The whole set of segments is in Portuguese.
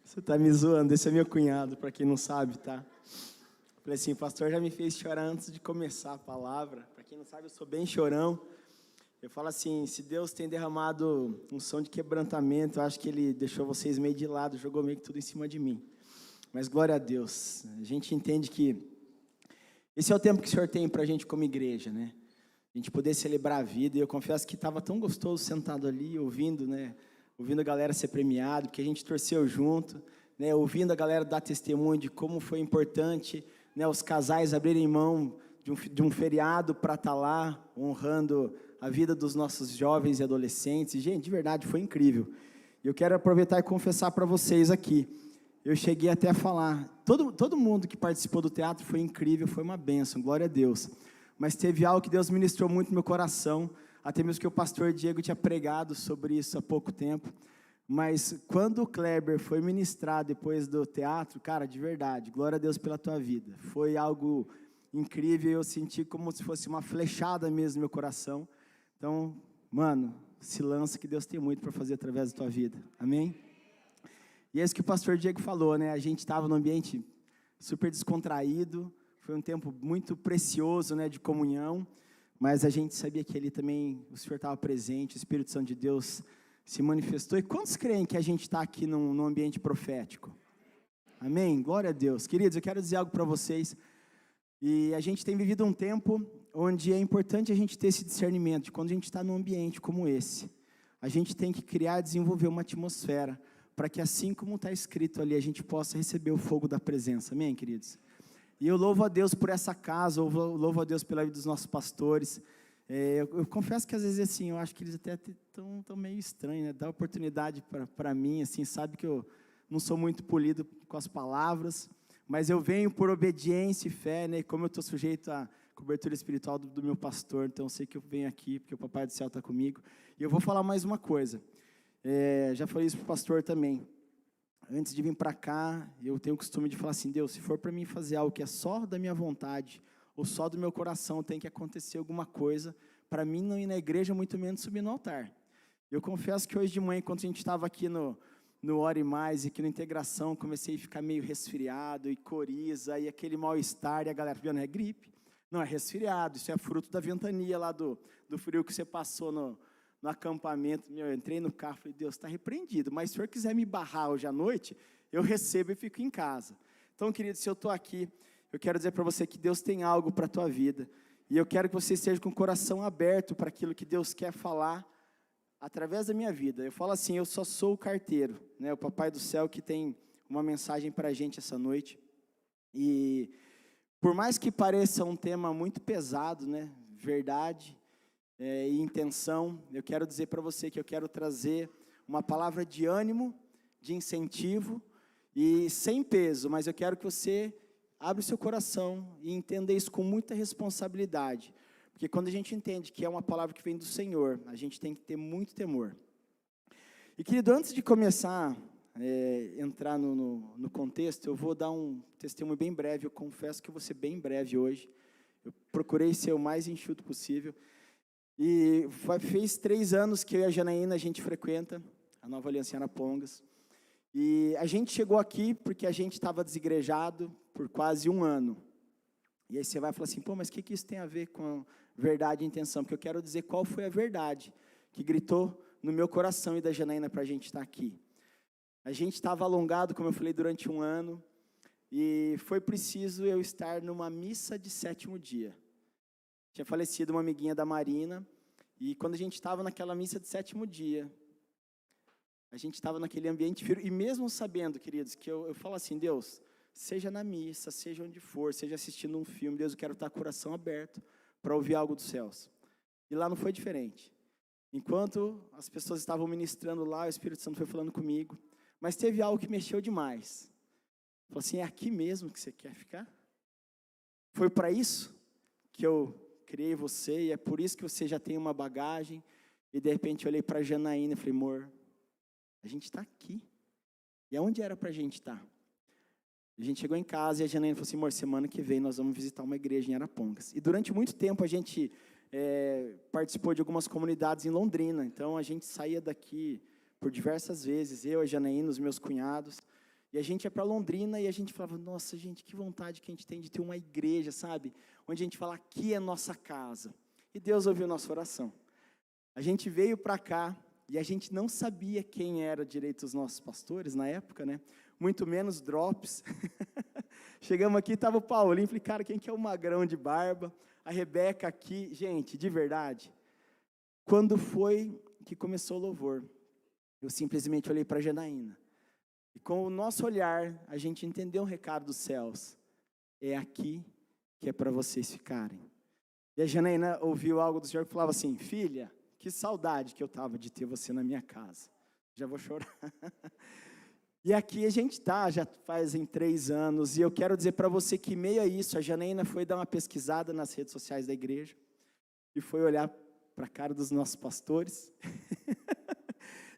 Você tá me zoando, esse é meu cunhado, para quem não sabe, tá? Falei assim, o pastor já me fez chorar antes de começar a palavra. Para quem não sabe, eu sou bem chorão. Eu falo assim, se Deus tem derramado um som de quebrantamento, eu acho que Ele deixou vocês meio de lado, jogou meio que tudo em cima de mim. Mas glória a Deus. A gente entende que esse é o tempo que o Senhor tem para a gente como igreja, né? A gente poder celebrar a vida. E eu confesso que estava tão gostoso sentado ali, ouvindo, né? Ouvindo a galera ser premiada, porque a gente torceu junto, né? Ouvindo a galera dar testemunho de como foi importante, né? Os casais abrirem mão de um feriado para estar lá, honrando a vida dos nossos jovens e adolescentes. Gente, de verdade, foi incrível. E eu quero aproveitar e confessar para vocês aqui. Eu cheguei até a falar, todo mundo que participou do teatro foi incrível, foi uma bênção, glória a Deus. Mas teve algo que Deus ministrou muito no meu coração, até mesmo que o pastor Diego tinha pregado sobre isso há pouco tempo. Mas quando o Kleber foi ministrar depois do teatro, cara, de verdade, glória a Deus pela tua vida. Foi algo incrível, eu senti como se fosse uma flechada mesmo no meu coração. Então, mano, se lança que Deus tem muito para fazer através da tua vida, amém? E é isso que o pastor Diego falou, né? A gente estava num ambiente super descontraído, foi um tempo muito precioso, né, de comunhão, mas a gente sabia que ali também o Senhor estava presente, o Espírito Santo de Deus se manifestou. E quantos creem que a gente está aqui num ambiente profético? Amém? Glória a Deus. Queridos, eu quero dizer algo para vocês. E a gente tem vivido um tempo onde é importante a gente ter esse discernimento, de quando a gente está num ambiente como esse, a gente tem que criar e desenvolver uma atmosfera, para que assim como está escrito ali, a gente possa receber o fogo da presença, amém, queridos? E eu louvo a Deus por essa casa, eu louvo a Deus pela vida dos nossos pastores. Eu confesso que às vezes assim, eu acho que eles até estão meio estranhos, né? Dá oportunidade para mim, assim, sabe que eu não sou muito polido com as palavras, mas eu venho por obediência e fé, né? E como eu estou sujeito à cobertura espiritual do meu pastor, então eu sei que eu venho aqui, porque o Papai do Céu está comigo. E eu vou falar mais uma coisa, já falei isso para o pastor também. Antes de vir para cá, eu tenho o costume de falar assim, Deus, se for para mim fazer algo que é só da minha vontade, ou só do meu coração, tem que acontecer alguma coisa, para mim não ir na igreja, muito menos subir no altar. Eu confesso que hoje de manhã, enquanto a gente estava aqui no Ore Mais, e aqui na integração, comecei a ficar meio resfriado, e coriza, e aquele mal-estar, e a galera falando, é gripe? Não, é resfriado, isso é fruto da ventania lá do frio que você passou no acampamento. Eu entrei no carro e falei, Deus, está repreendido, mas se o senhor quiser me barrar hoje à noite, eu recebo e fico em casa. Então, querido, se eu estou aqui, eu quero dizer para você que Deus tem algo para a tua vida, e eu quero que você esteja com o coração aberto para aquilo que Deus quer falar através da minha vida. Eu falo assim, eu só sou o carteiro, né? O Papai do Céu que tem uma mensagem para a gente essa noite, e por mais que pareça um tema muito pesado, né? Verdade, e intenção, eu quero dizer para você que eu quero trazer uma palavra de ânimo, de incentivo, e sem peso, mas eu quero que você abra o seu coração e entenda isso com muita responsabilidade, porque quando a gente entende que é uma palavra que vem do Senhor, a gente tem que ter muito temor. E querido, antes de começar entrar no contexto, eu vou dar um testemunho bem breve. Eu confesso que eu vou ser bem breve hoje, eu procurei ser o mais enxuto possível. E fez 3 anos que eu e a Janaína, a gente frequenta a Nova Aliança em Arapongas, e a gente chegou aqui porque a gente estava desigrejado por quase 1 ano, e aí você vai falar assim, pô, mas o que isso tem a ver com verdade e intenção? Porque eu quero dizer qual foi a verdade que gritou no meu coração e da Janaína para a gente estar aqui. A gente estava alongado, como eu falei, durante 1 ano, e foi preciso eu estar numa missa de 7º dia. Tinha falecido uma amiguinha da Marina, e quando a gente estava naquela missa de 7º dia, a gente estava naquele ambiente frio, e mesmo sabendo, queridos, que eu falo assim, Deus, seja na missa, seja onde for, seja assistindo um filme, Deus, eu quero estar com o coração aberto para ouvir algo dos céus. E lá não foi diferente. Enquanto as pessoas estavam ministrando lá, o Espírito Santo foi falando comigo, mas teve algo que mexeu demais. Falou assim, é aqui mesmo que você quer ficar? Foi para isso que eu criei você, e é por isso que você já tem uma bagagem. E de repente eu olhei para a Janaína e falei, amor, a gente está aqui. E aonde era para a gente estar? A gente chegou em casa e a Janaína falou assim, amor, semana que vem nós vamos visitar uma igreja em Arapongas. E durante muito tempo a gente participou de algumas comunidades em Londrina, então a gente saía daqui por diversas vezes, eu, a Janaína, os meus cunhados, e a gente ia para Londrina e a gente falava, nossa, gente, que vontade que a gente tem de ter uma igreja, sabe? Onde a gente fala, aqui é nossa casa. E Deus ouviu nossa oração. A gente veio para cá e a gente não sabia quem era direito os nossos pastores na época, né? Muito menos drops. Chegamos aqui, estava o Paulinho, falei, cara, quem que é o magrão de barba? A Rebeca aqui, gente, de verdade. Quando foi que começou o louvor, eu simplesmente olhei para a Janaína. E com o nosso olhar, a gente entendeu um recado dos céus. É aqui que é para vocês ficarem. E a Janaína ouviu algo do Senhor que falava assim, filha, que saudade que eu estava de ter você na minha casa. Já vou chorar. E aqui a gente está, já fazem 3 anos, e eu quero dizer para você que, meio a isso, a Janaína foi dar uma pesquisada nas redes sociais da igreja, e foi olhar para a cara dos nossos pastores,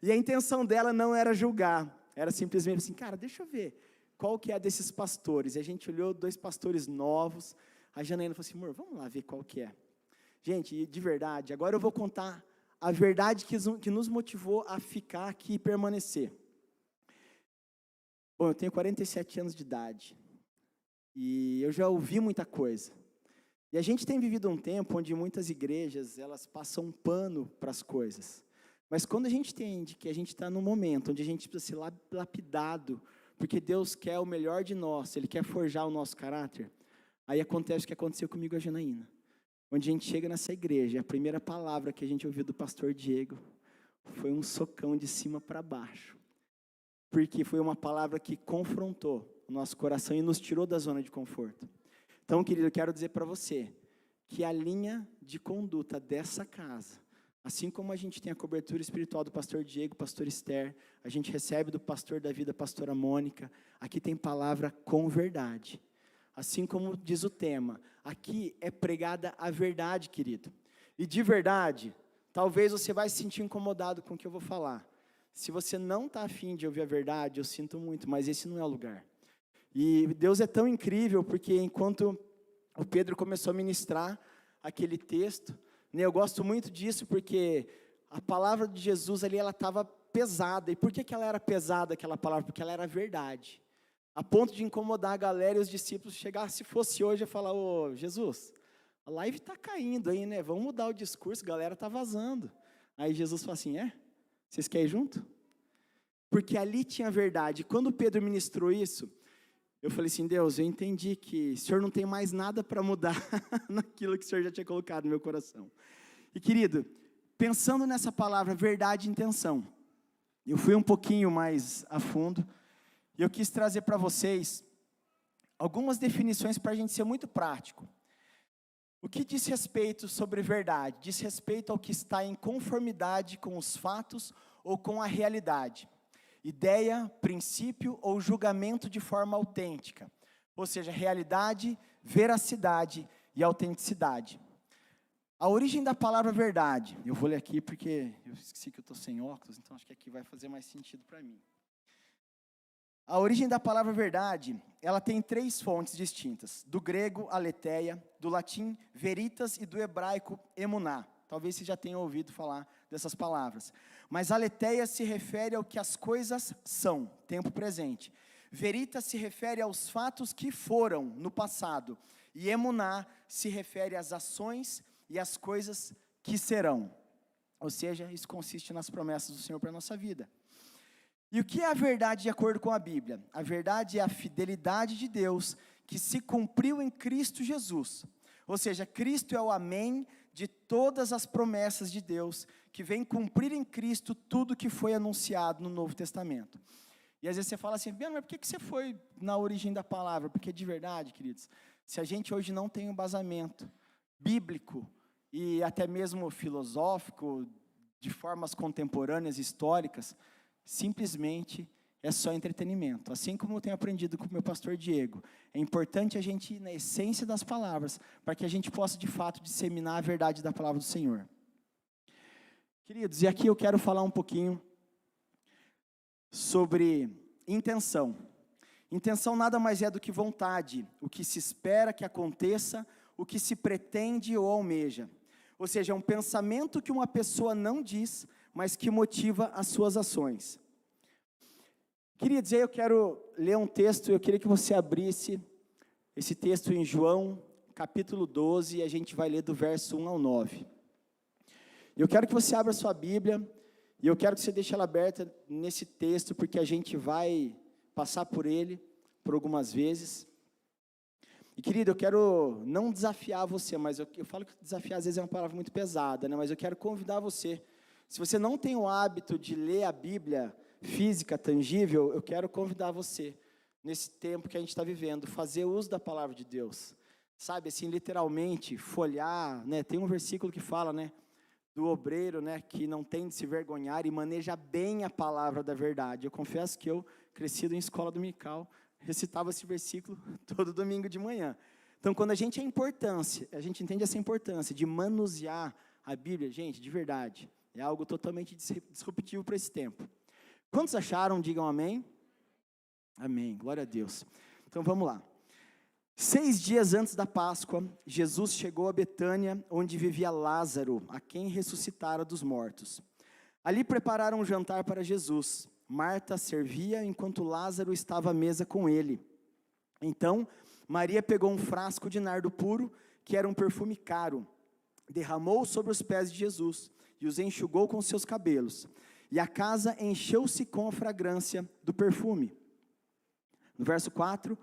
e a intenção dela não era julgar, era simplesmente assim, cara, deixa eu ver, qual que é a desses pastores? E a gente olhou 2 pastores novos, a Janaína falou assim, amor, vamos lá ver qual que é. Gente, de verdade, agora eu vou contar a verdade que nos motivou a ficar aqui e permanecer. Bom, eu tenho 47 anos de idade, e eu já ouvi muita coisa. E a gente tem vivido um tempo onde muitas igrejas, elas passam um pano para as coisas. Mas quando a gente entende que a gente está num momento onde a gente precisa ser lapidado, porque Deus quer o melhor de nós, Ele quer forjar o nosso caráter, aí acontece o que aconteceu comigo e a Janaína. Onde a gente chega nessa igreja, a primeira palavra que a gente ouviu do pastor Diego foi um socão de cima para baixo. Porque foi uma palavra que confrontou o nosso coração e nos tirou da zona de conforto. Então, querido, eu quero dizer para você que a linha de conduta dessa casa, assim como a gente tem a cobertura espiritual do pastor Diego, pastor Esther, a gente recebe do pastor da vida, pastora Mônica, aqui tem palavra com verdade. Assim como diz o tema, aqui é pregada a verdade, querido. E de verdade, talvez você vai se sentir incomodado com o que eu vou falar. Se você não está afim de ouvir a verdade, eu sinto muito, mas esse não é o lugar. E Deus é tão incrível, porque enquanto o Pedro começou a ministrar aquele texto, né, eu gosto muito disso, porque a palavra de Jesus ali, ela estava pesada. E por que ela era pesada, aquela palavra? Porque ela era verdade. A ponto de incomodar a galera e os discípulos chegar, se fosse hoje, e falar, ô Jesus, a live está caindo aí, né? Vamos mudar o discurso, a galera está vazando. Aí Jesus fala assim, vocês querem ir junto? Porque ali tinha verdade. Quando Pedro ministrou isso, eu falei assim, Deus, eu entendi que o Senhor não tem mais nada para mudar naquilo que o Senhor já tinha colocado no meu coração. E querido, pensando nessa palavra verdade e intenção, eu fui um pouquinho mais a fundo, e eu quis trazer para vocês algumas definições para a gente ser muito prático. O que diz respeito sobre verdade? Diz respeito ao que está em conformidade com os fatos ou com a realidade. Ideia, princípio ou julgamento de forma autêntica. Ou seja, realidade, veracidade e autenticidade. A origem da palavra verdade. Eu vou ler aqui porque eu esqueci que eu estou sem óculos, então acho que aqui vai fazer mais sentido para mim. A origem da palavra verdade, ela tem 3 fontes distintas, do grego, aletheia, do latim, veritas, e do hebraico, emuná. Talvez você já tenha ouvido falar dessas palavras. Mas aletheia se refere ao que as coisas são, tempo presente. Veritas se refere aos fatos que foram no passado. E emuná se refere às ações e às coisas que serão. Ou seja, isso consiste nas promessas do Senhor para a nossa vida. E o que é a verdade de acordo com a Bíblia? A verdade é a fidelidade de Deus que se cumpriu em Cristo Jesus. Ou seja, Cristo é o amém de todas as promessas de Deus, que vem cumprir em Cristo tudo que foi anunciado no Novo Testamento. E às vezes você fala assim, mas por que você foi na origem da palavra? Porque de verdade, queridos, se a gente hoje não tem um embasamento bíblico e até mesmo filosófico, de formas contemporâneas, históricas, simplesmente é só entretenimento. Assim como eu tenho aprendido com o meu pastor Diego, é importante a gente ir na essência das palavras, para que a gente possa de fato disseminar a verdade da palavra do Senhor. Queridos, e aqui eu quero falar um pouquinho sobre intenção. Intenção nada mais é do que vontade, o que se espera que aconteça, o que se pretende ou almeja. Ou seja, é um pensamento que uma pessoa não diz, mas que motiva as suas ações. Queria dizer, eu quero ler um texto, eu queria que você abrisse esse texto em João, capítulo 12, e a gente vai ler do verso 1 ao 9. Eu quero que você abra sua Bíblia, e eu quero que você deixe ela aberta nesse texto, porque a gente vai passar por ele, por algumas vezes. E querido, eu quero não desafiar você, mas eu falo que desafiar às vezes é uma palavra muito pesada, né? Mas eu quero convidar você, se você não tem o hábito de ler a Bíblia física, tangível, eu quero convidar você, nesse tempo que a gente está vivendo, fazer uso da palavra de Deus, sabe, assim, literalmente, folhear, né, tem um versículo que fala, né, do obreiro, né, que não tem de se vergonhar e maneja bem a palavra da verdade. Eu confesso que eu, crescido em escola dominical, recitava esse versículo todo domingo de manhã. Então, quando a gente entende essa importância de manusear a Bíblia, gente, de verdade, é algo totalmente disruptivo para esse tempo. Quantos acharam? Digam amém. Amém, glória a Deus. Então vamos lá. 6 dias antes da Páscoa, Jesus chegou a Betânia, onde vivia Lázaro, a quem ressuscitara dos mortos. Ali prepararam um jantar para Jesus. Marta servia, enquanto Lázaro estava à mesa com ele. Então, Maria pegou um frasco de nardo puro, que era um perfume caro, derramou sobre os pés de Jesus e os enxugou com seus cabelos. E a casa encheu-se com a fragrância do perfume. No verso 4,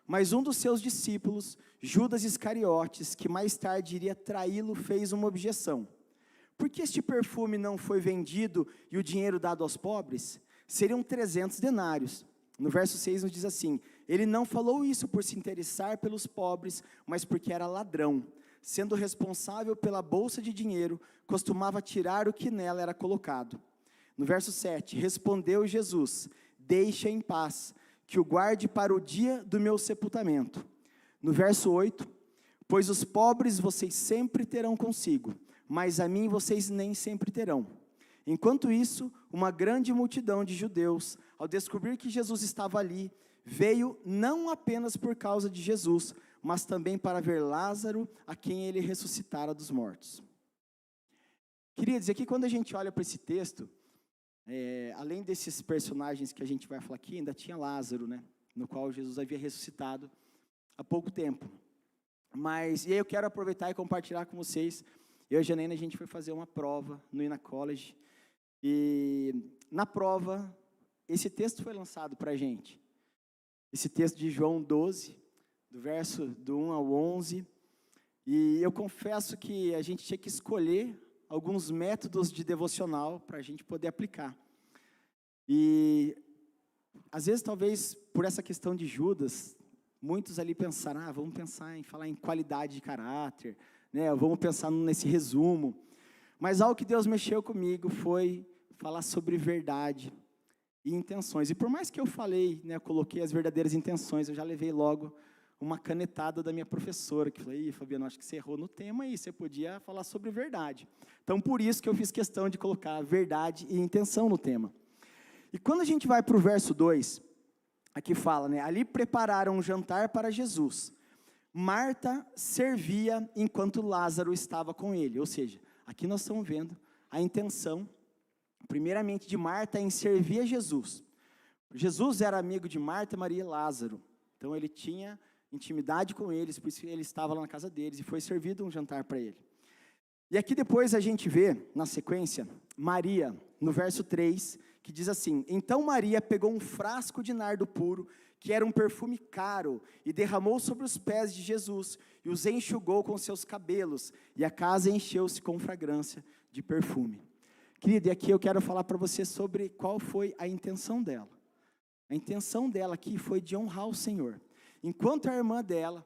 mas um dos seus discípulos, Judas Iscariotes, que mais tarde iria traí-lo, fez uma objeção. Por que este perfume não foi vendido e o dinheiro dado aos pobres? Seriam 300 denários. No verso 6 nos diz assim, ele não falou isso por se interessar pelos pobres, mas porque era ladrão. Sendo responsável pela bolsa de dinheiro, costumava tirar o que nela era colocado. No verso 7, respondeu Jesus, deixa em paz, que o guarde para o dia do meu sepultamento. No verso 8, pois os pobres vocês sempre terão consigo, mas a mim vocês nem sempre terão. Enquanto isso, uma grande multidão de judeus, ao descobrir que Jesus estava ali, veio não apenas por causa de Jesus, mas também para ver Lázaro, a quem ele ressuscitara dos mortos. Queria dizer que quando a gente olha para esse texto, além desses personagens que a gente vai falar aqui, ainda tinha Lázaro, né, no qual Jesus havia ressuscitado há pouco tempo. E aí eu quero aproveitar e compartilhar com vocês, eu e a Janaína, a gente foi fazer uma prova no Ina College, e na prova, esse texto foi lançado para a gente, esse texto de João 12, do verso do 1 ao 11, e eu confesso que a gente tinha que escolher alguns métodos de devocional para a gente poder aplicar. E, às vezes, talvez, por essa questão de Judas, muitos ali pensaram, vamos pensar em falar em qualidade de caráter, né, vamos pensar nesse resumo. Mas algo que Deus mexeu comigo foi falar sobre verdade e intenções. E por mais que eu falei, né, eu coloquei as verdadeiras intenções, eu já levei logo uma canetada da minha professora, que falou, Fabiano, acho que você errou no tema aí, você podia falar sobre verdade. Então, por isso que eu fiz questão de colocar verdade e intenção no tema. E quando a gente vai para o verso 2, aqui fala, né, ali prepararam um jantar para Jesus. Marta servia enquanto Lázaro estava com ele. Ou seja, aqui nós estamos vendo a intenção, primeiramente de Marta, em servir a Jesus. Jesus era amigo de Marta, Maria e Lázaro. Então, ele tinha intimidade com eles, por isso ele estava lá na casa deles, e foi servido um jantar para ele. E aqui depois a gente vê, na sequência, Maria, no verso 3, que diz assim, então Maria pegou um frasco de nardo puro, que era um perfume caro, e derramou sobre os pés de Jesus, e os enxugou com seus cabelos, e a casa encheu-se com fragrância de perfume. Querida, e aqui eu quero falar para você sobre qual foi a intenção dela. A intenção dela aqui foi de honrar o Senhor. Enquanto a irmã dela,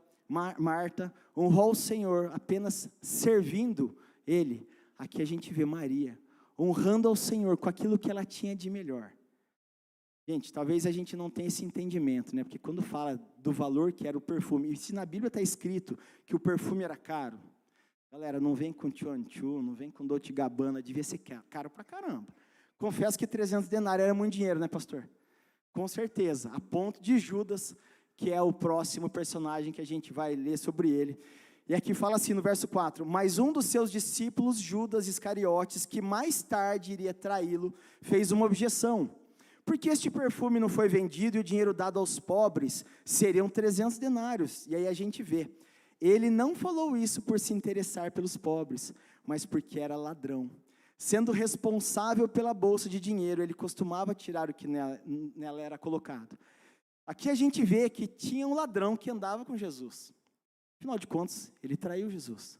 Marta, honrou o Senhor apenas servindo Ele, aqui a gente vê Maria honrando ao Senhor com aquilo que ela tinha de melhor. Gente, talvez a gente não tenha esse entendimento, né? Porque quando fala do valor que era o perfume, e se na Bíblia está escrito que o perfume era caro, galera, não vem com Tchonchu, não vem com Dolce & Gabbana, devia ser caro pra caramba. Confesso que 300 denários era muito dinheiro, né, pastor? Com certeza, a ponto de Judas, que é o próximo personagem que a gente vai ler sobre ele. E aqui fala assim no verso 4, mas um dos seus discípulos, Judas Iscariotes, que mais tarde iria traí-lo, fez uma objeção. Porque este perfume não foi vendido e o dinheiro dado aos pobres seriam 300 denários. E aí a gente vê, ele não falou isso por se interessar pelos pobres, mas porque era ladrão. Sendo responsável pela bolsa de dinheiro, ele costumava tirar o que nela era colocado. Aqui a gente vê que tinha um ladrão que andava com Jesus. Afinal de contas, ele traiu Jesus.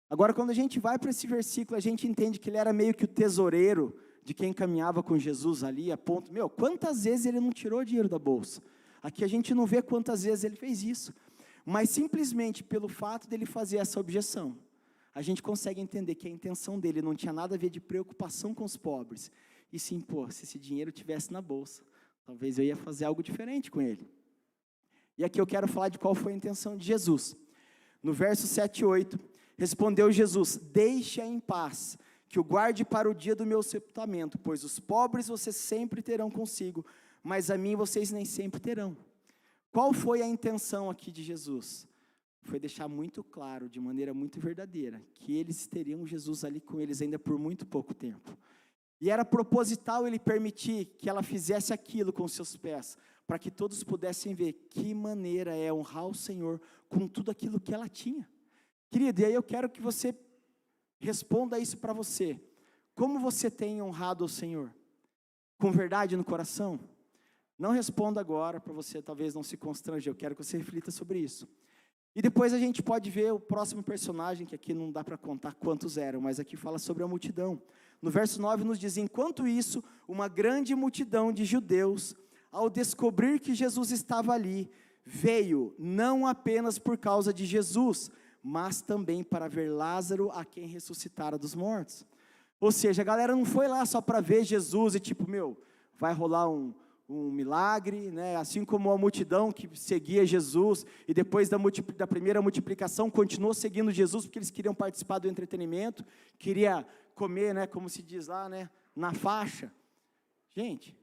Agora, quando a gente vai para esse versículo, a gente entende que ele era meio que o tesoureiro de quem caminhava com Jesus ali, a ponto, quantas vezes ele não tirou dinheiro da bolsa? Aqui a gente não vê quantas vezes ele fez isso, mas simplesmente pelo fato dele fazer essa objeção, a gente consegue entender que a intenção dele não tinha nada a ver de preocupação com os pobres, e sim, se esse dinheiro tivesse na bolsa, talvez eu ia fazer algo diferente com ele. E aqui eu quero falar de qual foi a intenção de Jesus. No verso 7 e 8, respondeu Jesus, deixe-a em paz, que o guarde para o dia do meu sepultamento, pois os pobres vocês sempre terão consigo, mas a mim vocês nem sempre terão. Qual foi a intenção aqui de Jesus? Foi deixar muito claro, de maneira muito verdadeira, que eles teriam Jesus ali com eles ainda por muito pouco tempo. E era proposital ele permitir que ela fizesse aquilo com seus pés, para que todos pudessem ver que maneira é honrar o Senhor com tudo aquilo que ela tinha. Querido, e aí eu quero que você responda isso para você. Como você tem honrado o Senhor? Com verdade no coração? Não responda agora, para você talvez não se constranger, eu quero que você reflita sobre isso. E depois a gente pode ver o próximo personagem, que aqui não dá para contar quantos eram, mas aqui fala sobre a multidão. No verso 9 nos diz, enquanto isso, uma grande multidão de judeus, ao descobrir que Jesus estava ali, veio não apenas por causa de Jesus, mas também para ver Lázaro, a quem ressuscitara dos mortos. Ou seja, a galera não foi lá só para ver Jesus e tipo, vai rolar um milagre, né? Assim como a multidão que seguia Jesus, e depois da primeira multiplicação, continuou seguindo Jesus, porque eles queriam participar do entretenimento, queria comer, né, como se diz lá, né, na faixa. Gente,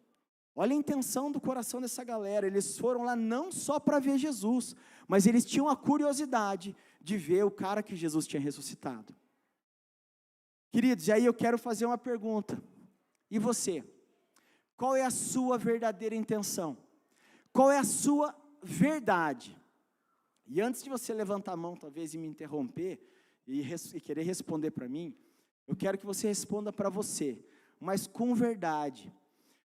olha a intenção do coração dessa galera, eles foram lá não só para ver Jesus, mas eles tinham a curiosidade de ver o cara que Jesus tinha ressuscitado. Queridos, e aí eu quero fazer uma pergunta, e você? Qual é a sua verdadeira intenção? Qual é a sua verdade? E antes de você levantar a mão, talvez, e me interromper, e querer responder para mim, eu quero que você responda para você, mas com verdade.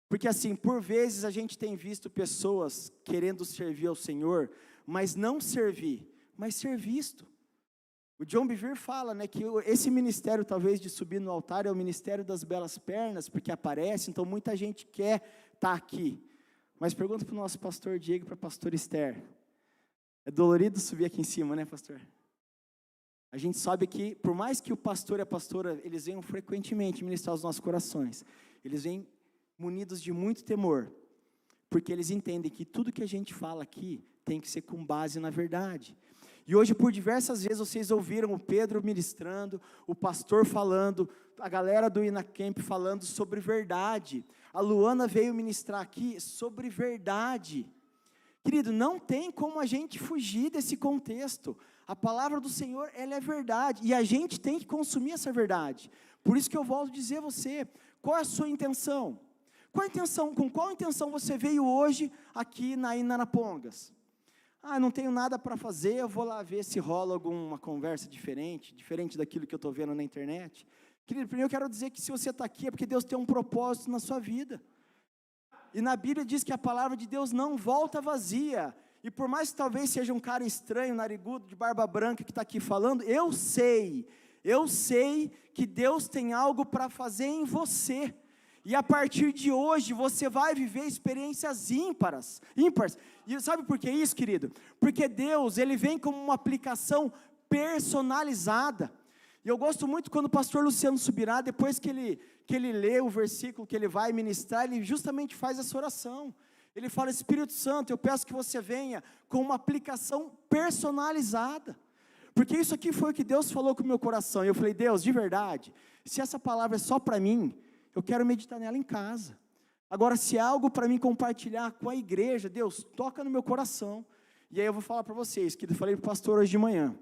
Porque assim, por vezes a gente tem visto pessoas querendo servir ao Senhor, mas não servir, mas ser visto. O John Bevere fala, né, que esse ministério talvez de subir no altar é o ministério das belas pernas, porque aparece, então muita gente quer estar aqui. Mas pergunta para o nosso pastor Diego e para a pastora Esther. É dolorido subir aqui em cima, né, pastor? A gente sabe que, por mais que o pastor e a pastora, eles venham frequentemente ministrar os nossos corações, eles vêm munidos de muito temor, porque eles entendem que tudo que a gente fala aqui tem que ser com base na verdade. E hoje, por diversas vezes, vocês ouviram o Pedro ministrando, o pastor falando, a galera do Inacamp falando sobre verdade. A Luana veio ministrar aqui sobre verdade. Querido, não tem como a gente fugir desse contexto. A palavra do Senhor, ela é verdade, e a gente tem que consumir essa verdade. Por isso que eu volto a dizer a você, qual é a sua intenção? Com qual intenção você veio hoje aqui na Inapongas? Não tenho nada para fazer, eu vou lá ver se rola alguma conversa diferente daquilo que eu estou vendo na internet. Querido, primeiro eu quero dizer que se você está aqui é porque Deus tem um propósito na sua vida. E na Bíblia diz que a palavra de Deus não volta vazia. E por mais que talvez seja um cara estranho, narigudo, de barba branca que está aqui falando, eu sei que Deus tem algo para fazer em você. E a partir de hoje, você vai viver experiências ímpares. E sabe por que isso, querido? Porque Deus, Ele vem como uma aplicação personalizada. E eu gosto muito quando o pastor Luciano Subirá, depois que ele lê o versículo que ele vai ministrar, ele justamente faz essa oração. Ele fala, Espírito Santo, eu peço que você venha com uma aplicação personalizada. Porque isso aqui foi o que Deus falou com o meu coração. E eu falei, Deus, de verdade, se essa palavra é só para mim, eu quero meditar nela em casa. Agora, se é algo para mim compartilhar com a igreja, Deus, toca no meu coração. E aí eu vou falar para vocês, que eu falei para o pastor hoje de manhã.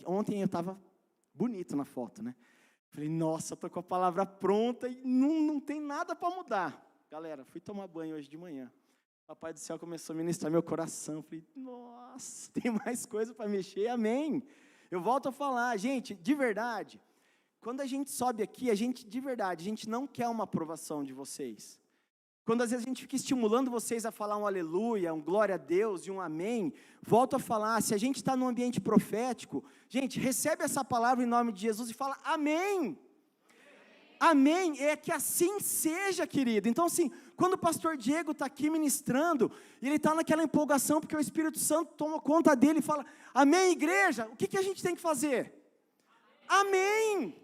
Ontem eu estava bonito na foto, né? Falei, nossa, estou com a palavra pronta e não tem nada para mudar. Galera, fui tomar banho hoje de manhã. O Papai do Céu começou a ministrar meu coração. Falei, nossa, tem mais coisa para mexer, amém. Eu volto a falar, gente, de verdade, quando a gente sobe aqui, a gente não quer uma aprovação de vocês. Quando às vezes a gente fica estimulando vocês a falar um aleluia, um glória a Deus e um amém, volto a falar, se a gente está num ambiente profético, gente, recebe essa palavra em nome de Jesus e fala amém. Amém, é que assim seja, querido. Então assim, quando o pastor Diego está aqui ministrando, ele está naquela empolgação, porque o Espírito Santo toma conta dele e fala, amém, igreja, o que a gente tem que fazer? Amém.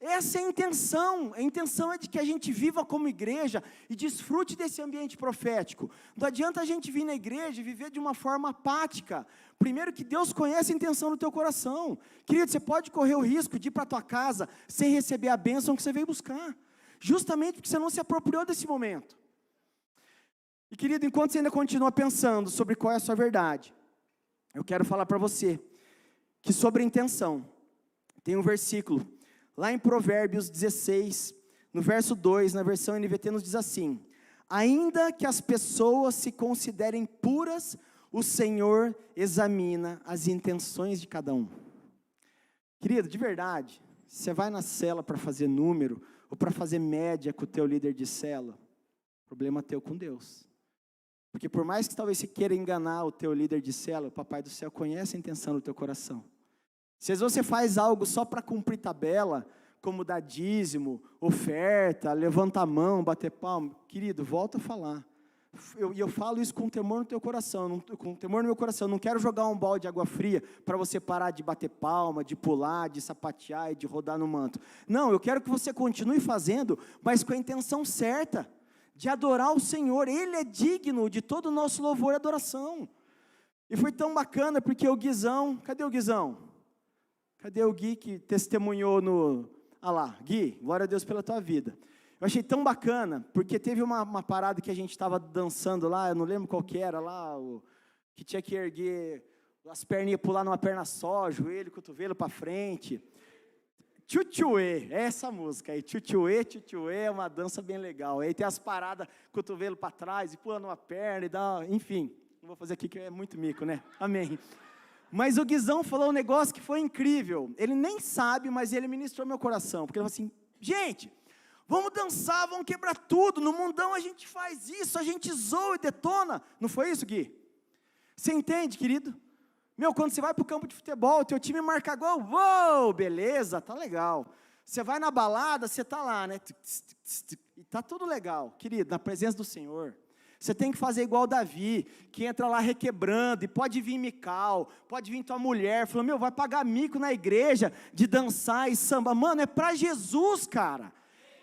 Essa é a intenção é de que a gente viva como igreja e desfrute desse ambiente profético. Não adianta a gente vir na igreja e viver de uma forma apática. Primeiro que Deus conhece a intenção do teu coração. Querido, você pode correr o risco de ir para a tua casa sem receber a bênção que você veio buscar, justamente porque você não se apropriou desse momento. E querido, enquanto você ainda continua pensando sobre qual é a sua verdade, eu quero falar para você que sobre a intenção, tem um versículo lá em Provérbios 16, no verso 2, na versão NVT, nos diz assim: ainda que as pessoas se considerem puras, o Senhor examina as intenções de cada um. Querido, de verdade, você vai na célula para fazer número, ou para fazer média com o teu líder de célula, problema teu com Deus. Porque por mais que talvez você queira enganar o teu líder de célula, o Papai do Céu conhece a intenção do teu coração. Se às vezes você faz algo só para cumprir tabela, como dar dízimo, oferta, levantar a mão, bater palma, querido, volta a falar. Eu falo isso com temor no teu coração, com temor no meu coração. Eu não quero jogar um balde de água fria para você parar de bater palma, de pular, de sapatear e de rodar no manto. Não, eu quero que você continue fazendo, mas com a intenção certa, de adorar o Senhor. Ele é digno de todo o nosso louvor e adoração. E foi tão bacana, porque o Guizão, cadê o Guizão? Cadê o Gui que testemunhou no... Ah lá, Gui, glória a Deus pela tua vida. Eu achei tão bacana, porque teve uma parada que a gente estava dançando lá, eu não lembro qual que era lá, que tinha que erguer as perninhas, pular numa perna só, joelho, cotovelo para frente. Tchutchuê, essa música aí, tchutchuê é uma dança bem legal. Aí tem as paradas, cotovelo para trás, e pula numa perna, e dá, enfim. Não vou fazer aqui que é muito mico, né? Amém. Mas o Guizão falou um negócio que foi incrível. Ele nem sabe, mas ele ministrou meu coração. Porque ele falou assim, gente, vamos dançar, vamos quebrar tudo. No mundão a gente faz isso, a gente zoa e detona. Não foi isso, Gui? Você entende, querido? Meu, quando você vai para o campo de futebol, teu time marca gol, uou, beleza, tá legal. Você vai na balada, você tá lá, né? E tá tudo legal. Querido, na presença do Senhor. Você tem que fazer igual Davi, que entra lá requebrando, e pode vir Mical, pode vir tua mulher, falando, meu, vai pagar mico na igreja, de dançar e samba, mano, é para Jesus, cara,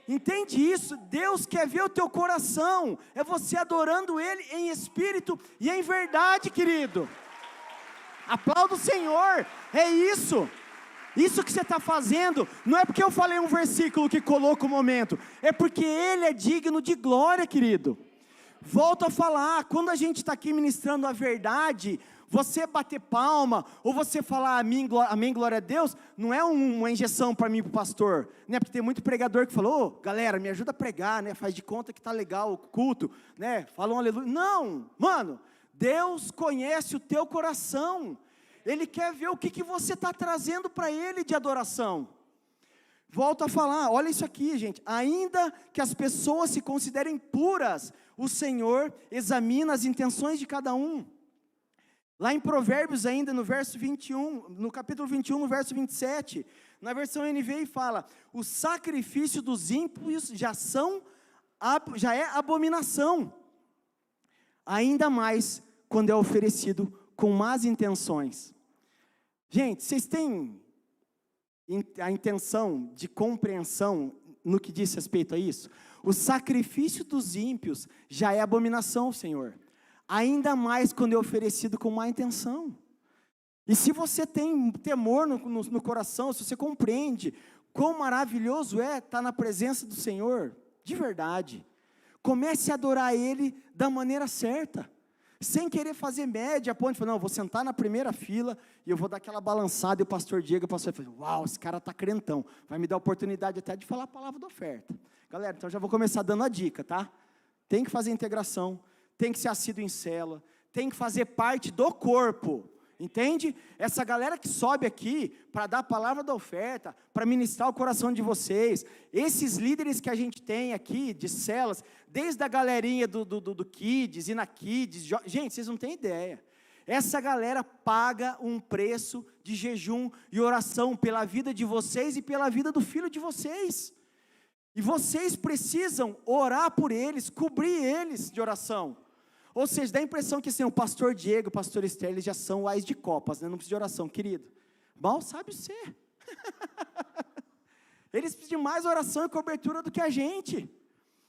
entende isso? Deus quer ver o teu coração, é você adorando Ele em espírito e em verdade, querido, aplauda o Senhor, é isso que você está fazendo, não é porque eu falei um versículo que coloca o momento, é porque Ele é digno de glória, querido. Volto a falar, quando a gente está aqui ministrando a verdade, você bater palma, ou você falar amém, glória a Deus, não é uma injeção para mim e para o pastor, né? Porque tem muito pregador que falou, galera, me ajuda a pregar, né? Faz de conta que está legal o culto, né? Fala um aleluia. Não, mano, Deus conhece o teu coração, Ele quer ver o que você está trazendo para Ele de adoração. Volto a falar, olha isso aqui, gente, ainda que as pessoas se considerem puras, o Senhor examina as intenções de cada um. Lá em Provérbios ainda, no verso 21, no capítulo 21, no verso 27, na versão NVI fala, o sacrifício dos ímpios já é abominação, ainda mais quando é oferecido com más intenções. Gente, vocês têm a intenção de compreensão no que diz respeito a isso? O sacrifício dos ímpios já é abominação, Senhor, ainda mais quando é oferecido com má intenção. E se você tem temor no coração, se você compreende quão maravilhoso é estar na presença do Senhor, de verdade, comece a adorar Ele da maneira certa. sem querer fazer média, a ponto de falar, não, eu vou sentar na primeira fila, e eu vou dar aquela balançada, e o pastor Diego, fala, uau, esse cara está crentão, vai me dar a oportunidade até de falar a palavra da oferta. Galera, então já vou começar dando a dica, tá? Tem que fazer integração, tem que ser assíduo em célula, tem que fazer parte do corpo, entende? Essa galera que sobe aqui para dar a palavra da oferta, para ministrar o coração de vocês, esses líderes que a gente tem aqui, de células, desde a galerinha do Kids, e na Kids, gente, vocês não têm ideia. Essa galera paga um preço de jejum e oração pela vida de vocês e pela vida do filho de vocês. E vocês precisam orar por eles, cobrir eles de oração. Ou seja, dá a impressão que assim, o pastor Diego, o pastor Esther, eles já são ais de copas, né? Não precisa de oração, querido. Mal sabe ser. Eles precisam de mais oração e cobertura do que a gente.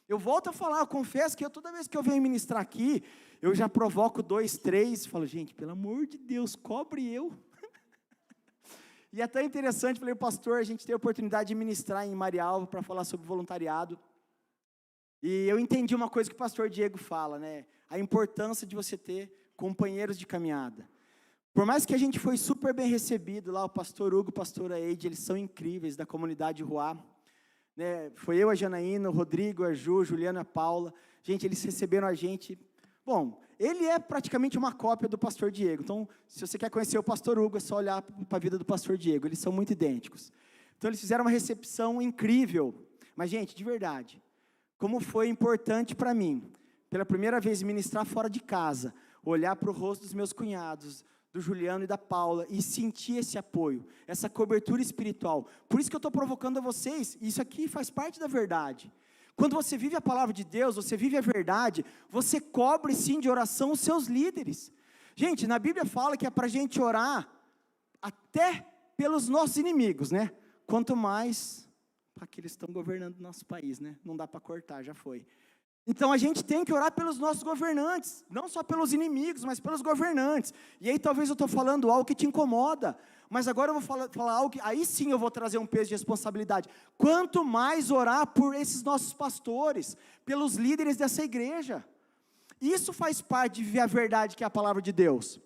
Eu volto a falar, eu confesso que toda vez que eu venho ministrar aqui, eu já provoco 2, 3, falo, gente, pelo amor de Deus, cobre eu. E é tão interessante, falei, pastor, a gente tem a oportunidade de ministrar em Marialva para falar sobre voluntariado. E eu entendi uma coisa que o pastor Diego fala, né? A importância de você ter companheiros de caminhada. Por mais que a gente foi super bem recebido lá, o pastor Hugo, a pastora Eide, eles são incríveis, da comunidade Ruá. Né? Foi eu, a Janaína, o Rodrigo, a Ju, Juliana, a Paula. Gente, eles receberam a gente. Bom, ele é praticamente uma cópia do pastor Diego. Então, se você quer conhecer o pastor Hugo, é só olhar para a vida do pastor Diego. Eles são muito idênticos. Então, eles fizeram uma recepção incrível. Mas, gente, de verdade, como foi importante para mim, pela primeira vez ministrar fora de casa, olhar para o rosto dos meus cunhados, do Juliano e da Paula, e sentir esse apoio, essa cobertura espiritual. Por isso que eu estou provocando a vocês, isso aqui faz parte da verdade. Quando você vive a palavra de Deus, você vive a verdade, você cobre sim de oração os seus líderes. Gente, na Bíblia fala que é para a gente orar até pelos nossos inimigos, né? Quanto mais para que eles estão governando o nosso país, né? Não dá para cortar, já foi. Então a gente tem que orar pelos nossos governantes, não só pelos inimigos, mas pelos governantes. E aí talvez eu estou falando algo que te incomoda, mas agora eu vou falar algo que, aí sim eu vou trazer um peso de responsabilidade. Quanto mais orar por esses nossos pastores, pelos líderes dessa igreja. Isso faz parte de viver a verdade que é a palavra de Deus.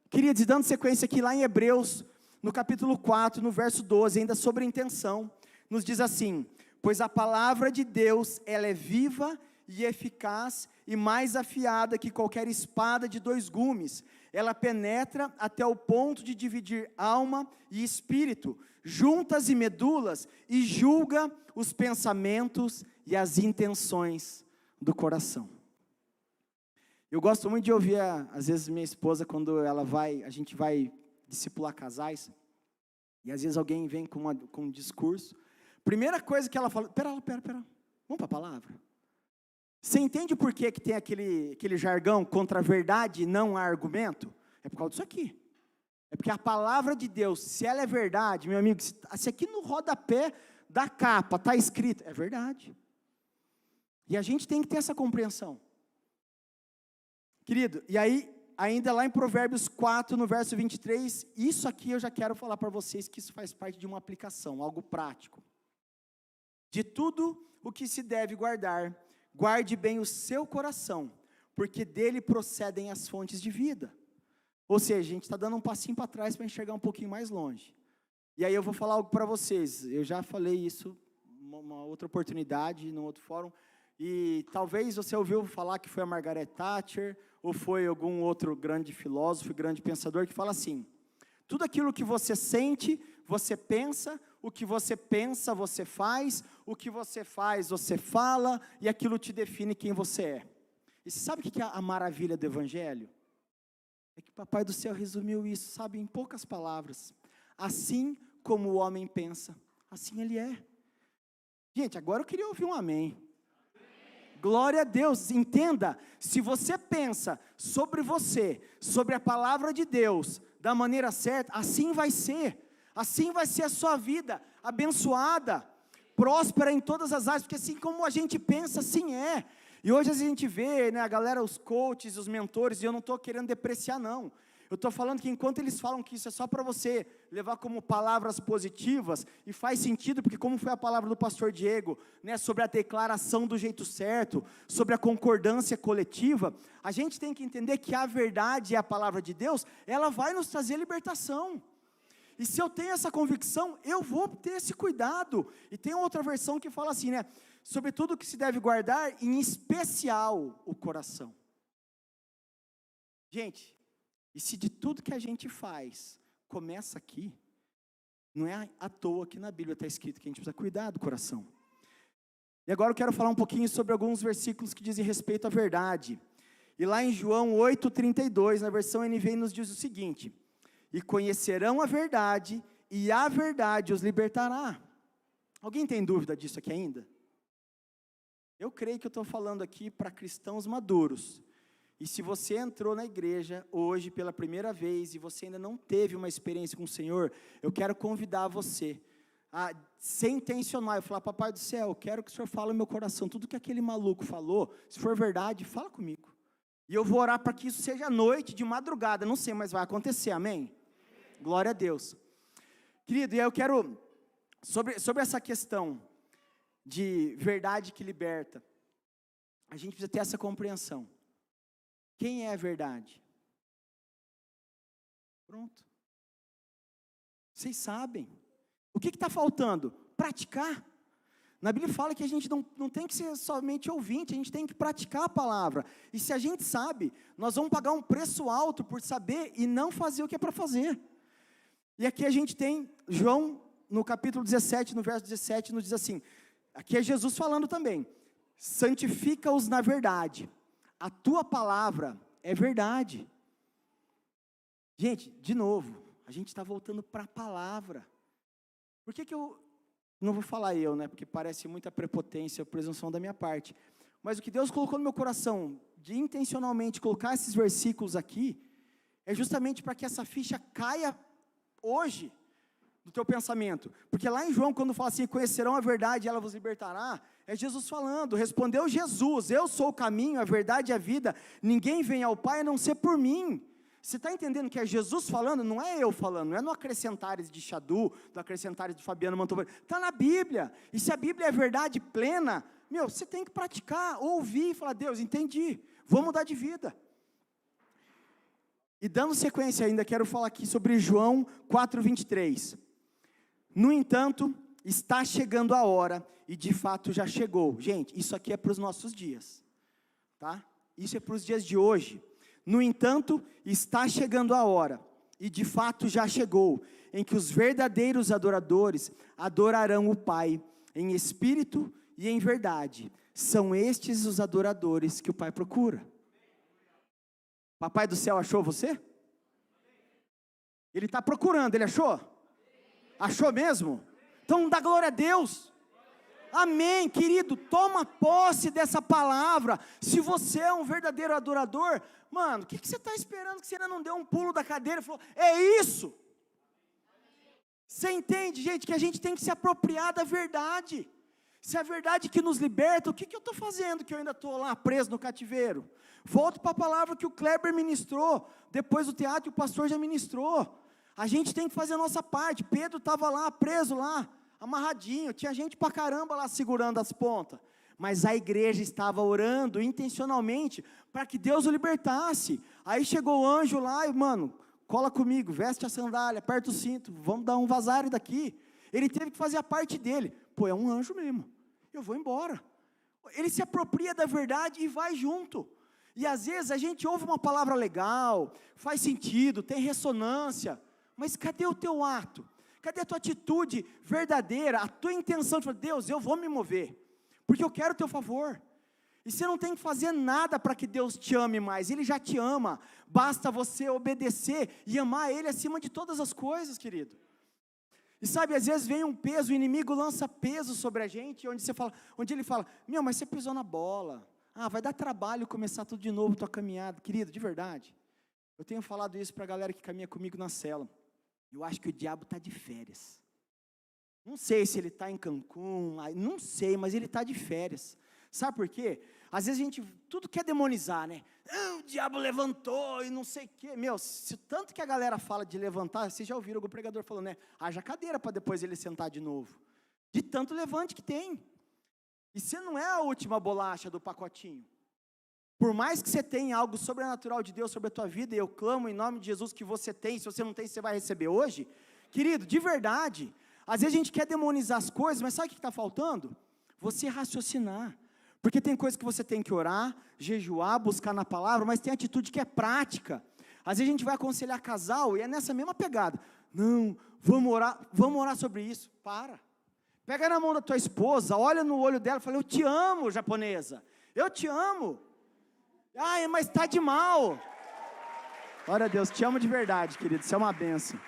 Queridos, e dando sequência aqui lá em Hebreus, no capítulo 4, no verso 12, ainda sobre a intenção, nos diz assim: pois a palavra de Deus, ela é viva e eficaz e mais afiada que qualquer espada de 2 gumes. Ela penetra até o ponto de dividir alma e espírito, juntas e medulas, e julga os pensamentos e as intenções do coração. Eu gosto muito de ouvir, às vezes, minha esposa, quando a gente vai discipular casais, e às vezes alguém vem com um discurso. Primeira coisa que ela fala, pera, vamos para a palavra? Você entende por que tem aquele jargão contra a verdade não há argumento? É por causa disso aqui. É porque a palavra de Deus, se ela é verdade, meu amigo, se aqui no rodapé da capa está escrito, é verdade. E a gente tem que ter essa compreensão. Querido, e aí, ainda lá em Provérbios 4, no verso 23, isso aqui eu já quero falar para vocês que isso faz parte de uma aplicação, algo prático. De tudo o que se deve guardar, guarde bem o seu coração, porque dele procedem as fontes de vida. Ou seja, a gente está dando um passinho para trás para enxergar um pouquinho mais longe. E aí eu vou falar algo para vocês, eu já falei isso, uma outra oportunidade, num outro fórum, e talvez você ouviu falar que foi a Margaret Thatcher, ou foi algum outro grande filósofo, grande pensador, que fala assim: tudo aquilo que você sente, você pensa, o que você pensa, você faz, o que você faz, você fala, e aquilo te define quem você é. E você sabe o que é a maravilha do Evangelho? É que o Papai do Céu resumiu isso, sabe, em poucas palavras. Assim como o homem pensa, assim ele é. Gente, agora eu queria ouvir um amém. Glória a Deus, entenda, se você pensa sobre você, sobre a palavra de Deus, da maneira certa, assim vai ser a sua vida, abençoada, próspera em todas as áreas, porque assim como a gente pensa, assim é. E hoje a gente vê, né, a galera, os coaches, os mentores, e eu não estou querendo depreciar não, Eu estou falando que enquanto eles falam que isso é só para você levar como palavras positivas, e faz sentido, porque como foi a palavra do pastor Diego, né, sobre a declaração do jeito certo, sobre a concordância coletiva, a gente tem que entender que a verdade e a palavra de Deus, ela vai nos trazer libertação. E se eu tenho essa convicção, eu vou ter esse cuidado. E tem outra versão que fala assim, né, sobre tudo que se deve guardar, em especial o coração. Gente, e se de tudo que a gente faz, começa aqui, não é à toa que na Bíblia está escrito que a gente precisa cuidar do coração. E agora eu quero falar um pouquinho sobre alguns versículos que dizem respeito à verdade. E lá em João 8,32, na versão NVI, nos diz o seguinte: e conhecerão a verdade, e a verdade os libertará. Alguém tem dúvida disso aqui ainda? Eu creio que eu estou falando aqui para cristãos maduros. E se você entrou na igreja hoje pela primeira vez e você ainda não teve uma experiência com o Senhor, eu quero convidar você a ser intencional e falar: papai do céu, eu quero que o Senhor fale no meu coração, tudo que aquele maluco falou, se for verdade, fala comigo. E eu vou orar para que isso seja noite, de madrugada, não sei, mas vai acontecer, amém? Glória a Deus. Querido, e eu quero, sobre essa questão de verdade que liberta, a gente precisa ter essa compreensão. Quem é a verdade? Pronto. Vocês sabem. O que está faltando? Praticar. Na Bíblia fala que a gente não tem que ser somente ouvinte, a gente tem que praticar a palavra. E se a gente sabe, nós vamos pagar um preço alto por saber e não fazer o que é para fazer. E aqui a gente tem João, no capítulo 17, no verso 17, nos diz assim, aqui é Jesus falando também: santifica-os na verdade. A tua palavra é verdade. Gente, de novo, a gente está voltando para a palavra. Por que eu não vou falar né? Porque parece muita prepotência ou presunção da minha parte. Mas o que Deus colocou no meu coração, de intencionalmente colocar esses versículos aqui, é justamente para que essa ficha caia hoje do teu pensamento. Porque lá em João, quando fala assim, conhecerão a verdade e ela vos libertará, é Jesus falando. Respondeu Jesus: eu sou o caminho, a verdade e a vida, ninguém vem ao Pai a não ser por mim. Você está entendendo que é Jesus falando? Não é eu falando, não é no Acrescentares de Xadu, no Acrescentares de Fabiano Mantovani, está na Bíblia. E se a Bíblia é verdade plena, você tem que praticar, ouvir e falar: Deus, entendi, vou mudar de vida. E dando sequência ainda, quero falar aqui sobre João 4,23. No entanto, está chegando a hora, e de fato já chegou. Gente, isso aqui é para os nossos dias, tá? Isso é para os dias de hoje. No entanto, está chegando a hora, e de fato já chegou, em que os verdadeiros adoradores adorarão o Pai, em espírito e em verdade. São estes os adoradores que o Pai procura. Papai do céu achou você? Ele está procurando, ele achou? Achou mesmo? Então dá glória a Deus. Amém, querido, toma posse dessa palavra. Se você é um verdadeiro adorador, mano, o que você está esperando que você ainda não deu um pulo da cadeira e falou: é isso? Você entende, gente, que a gente tem que se apropriar da verdade. Se é a verdade que nos liberta, o que eu estou fazendo que eu ainda estou lá preso no cativeiro? Volto para a palavra que o Kleber ministrou, depois do teatro o pastor já ministrou. A gente tem que fazer a nossa parte. Pedro estava lá, preso lá, amarradinho, tinha gente pra caramba lá segurando as pontas, mas a igreja estava orando intencionalmente, para que Deus o libertasse. Aí chegou o anjo lá, e mano, cola comigo, veste a sandália, aperta o cinto, vamos dar um vazare daqui. Ele teve que fazer a parte dele. Pô, é um anjo mesmo, eu vou embora. Ele se apropria da verdade e vai junto. E às vezes a gente ouve uma palavra legal, faz sentido, tem ressonância, mas cadê o teu ato? Cadê a tua atitude verdadeira, a tua intenção de falar: Deus, eu vou me mover, porque eu quero o teu favor. E você não tem que fazer nada para que Deus te ame mais, Ele já te ama, basta você obedecer e amar Ele acima de todas as coisas, querido. E sabe, às vezes vem um peso, o inimigo lança peso sobre a gente, onde ele fala: mas você pisou na bola, vai dar trabalho começar tudo de novo, tua caminhada. Querido, de verdade, eu tenho falado isso para a galera que caminha comigo na cela. Eu acho que o diabo está de férias. Não sei se ele está em Cancún, não sei, mas ele está de férias. Sabe por quê? Às vezes a gente tudo quer demonizar, né? O diabo levantou e não sei o quê. Meu, se tanto que a galera fala de levantar, vocês já ouviram algum pregador falando, né? Haja cadeira para depois ele sentar de novo. De tanto levante que tem. E você não é a última bolacha do pacotinho. Por mais que você tenha algo sobrenatural de Deus sobre a tua vida, e eu clamo em nome de Jesus que você tem, se você não tem, você vai receber hoje. Querido, de verdade, às vezes a gente quer demonizar as coisas, mas sabe o que está faltando? Você raciocinar. Porque tem coisa que você tem que orar, jejuar, buscar na palavra, mas tem atitude que é prática. Às vezes a gente vai aconselhar casal e é nessa mesma pegada. Não, vamos orar sobre isso. Para. Pega na mão da tua esposa, olha no olho dela e fala, eu te amo, japonesa. Eu te amo. Ai, mas está de mal. Glória a Deus, te amo de verdade, querido, isso é uma bênção.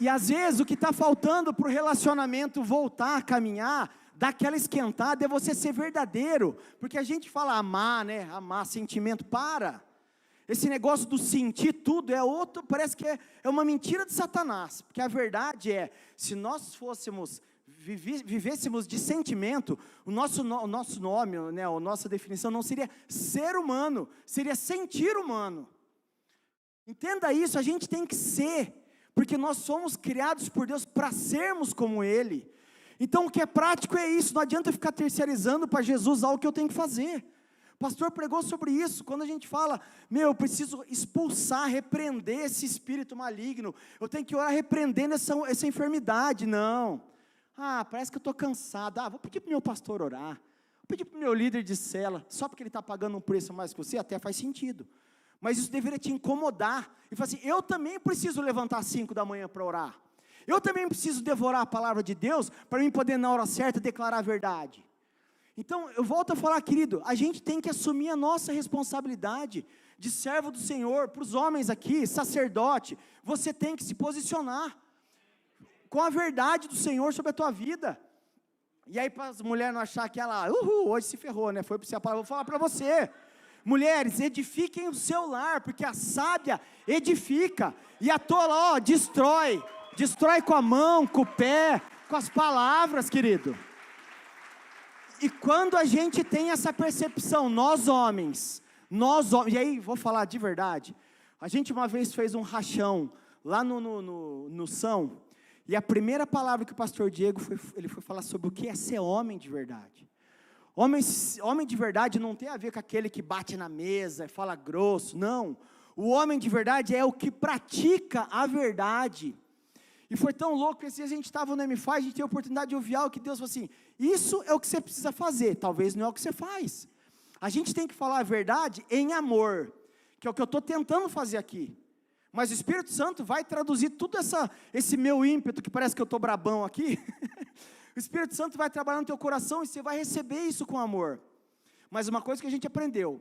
E às vezes o que está faltando para o relacionamento voltar a caminhar, dar aquela esquentada, é você ser verdadeiro. Porque a gente fala amar, né? Amar, sentimento, para. Esse negócio do sentir tudo é outro, parece que é uma mentira de Satanás. Porque a verdade é, se nós vivêssemos de sentimento, o nosso nome, né, a nossa definição não seria ser humano, seria sentir humano. Entenda isso, a gente tem que ser, porque nós somos criados por Deus para sermos como Ele. Então o que é prático é isso, não adianta ficar terceirizando para Jesus algo que eu tenho que fazer. O pastor pregou sobre isso, quando a gente fala, eu preciso expulsar, repreender esse espírito maligno, eu tenho que orar repreendendo essa enfermidade, não. Parece que eu estou cansado, vou pedir para o meu pastor orar, vou pedir para o meu líder de cela, só porque ele está pagando um preço a mais que você, até faz sentido. Mas isso deveria te incomodar, e falar assim, eu também preciso levantar às 5 da manhã para orar, eu também preciso devorar a palavra de Deus, para mim poder na hora certa declarar a verdade. Então eu volto a falar, querido, a gente tem que assumir a nossa responsabilidade, de servo do Senhor, para os homens aqui, sacerdote, você tem que se posicionar, com a verdade do Senhor sobre a tua vida, e aí para as mulheres não achar que ela, hoje se ferrou, né, foi para você a palavra, vou falar para você, mulheres, edifiquem o seu lar, porque a sábia edifica, e a tola, destrói com a mão, com o pé, com as palavras, querido. E quando a gente tem essa percepção, nós homens, e aí vou falar de verdade, a gente uma vez fez um rachão, lá no São, e a primeira palavra que o pastor Diego ele foi falar sobre o que é ser homem de verdade. Homem de verdade não tem a ver com aquele que bate na mesa e fala grosso, não. O homem de verdade é o que pratica a verdade. E foi tão louco que a gente estava no M5, a gente teve a oportunidade de ouvir algo que Deus falou assim, isso é o que você precisa fazer, talvez não é o que você faz. A gente tem que falar a verdade em amor, que é o que eu estou tentando fazer aqui. Mas o Espírito Santo vai traduzir tudo esse meu ímpeto, que parece que eu estou brabão aqui, o Espírito Santo vai trabalhar no teu coração e você vai receber isso com amor. Mas uma coisa que a gente aprendeu,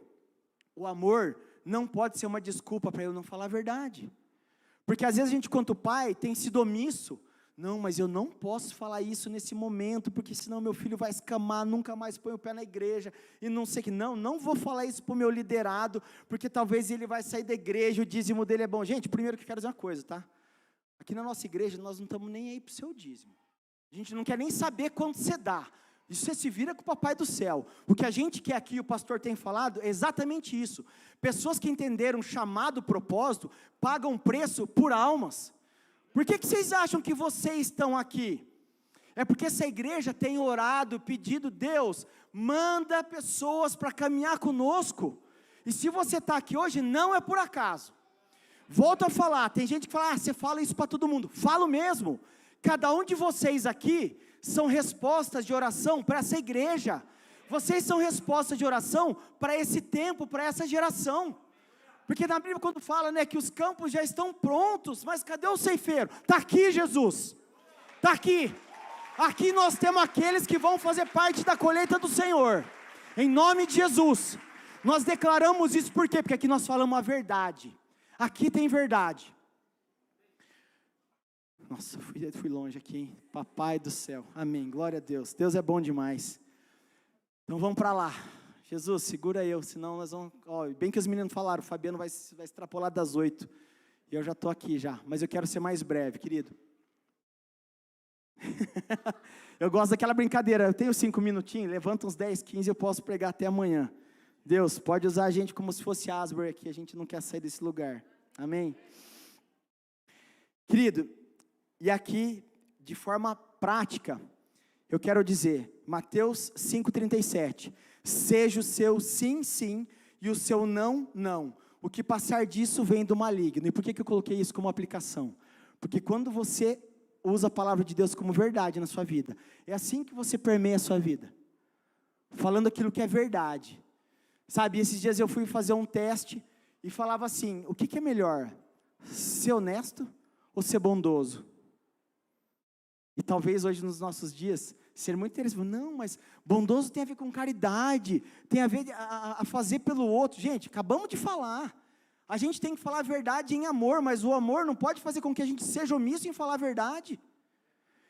o amor não pode ser uma desculpa para eu não falar a verdade. Porque às vezes a gente, quanto pai, tem sido omisso. Não, mas eu não posso falar isso nesse momento, porque senão meu filho vai escamar, nunca mais põe o pé na igreja, e não sei que, não vou falar isso para o meu liderado, porque talvez ele vai sair da igreja, o dízimo dele é bom. Gente, primeiro que eu quero dizer uma coisa, tá? Aqui na nossa igreja, nós não estamos nem aí para o seu dízimo. A gente não quer nem saber quanto você dá. Isso você se vira com o papai do céu. O que a gente quer aqui, o pastor tem falado, é exatamente isso. Pessoas que entenderam o chamado propósito, pagam preço por almas. Por que vocês acham que vocês estão aqui? É porque essa igreja tem orado, pedido, Deus, manda pessoas para caminhar conosco. E se você está aqui hoje, não é por acaso. Volto a falar, tem gente que fala, você fala isso para todo mundo. Falo mesmo. Cada um de vocês aqui são respostas de oração para essa igreja. Vocês são respostas de oração para esse tempo, para essa geração. Porque na Bíblia quando fala, né, que os campos já estão prontos, mas cadê o ceifeiro? Está aqui Jesus, está aqui. Aqui nós temos aqueles que vão fazer parte da colheita do Senhor. Em nome de Jesus. Nós declaramos isso por quê? Porque aqui nós falamos a verdade. Aqui tem verdade. Nossa, fui longe aqui, hein? Papai do céu, amém, glória a Deus, Deus é bom demais. Então vamos para lá, Jesus, segura eu, senão nós vamos, bem que os meninos falaram, o Fabiano vai extrapolar das 8, e eu já estou aqui já, mas eu quero ser mais breve, querido. Eu gosto daquela brincadeira, eu tenho 5 minutinhos, levanta uns 10, 15, eu posso pregar até amanhã. Deus, pode usar a gente como se fosse Asbury aqui, a gente não quer sair desse lugar. Amém? Querido, e aqui, de forma prática, eu quero dizer, Mateus 5,37, seja o seu sim, sim, e o seu não, não. O que passar disso vem do maligno. E por que eu coloquei isso como aplicação? Porque quando você usa a palavra de Deus como verdade na sua vida, é assim que você permeia a sua vida, falando aquilo que é verdade. Sabe, esses dias eu fui fazer um teste, e falava assim, o que é melhor, ser honesto ou ser bondoso? E talvez hoje nos nossos dias, ser muito interessante, não, mas bondoso tem a ver com caridade, tem a ver a fazer pelo outro. Gente, acabamos de falar, a gente tem que falar a verdade em amor, mas o amor não pode fazer com que a gente seja omisso em falar a verdade.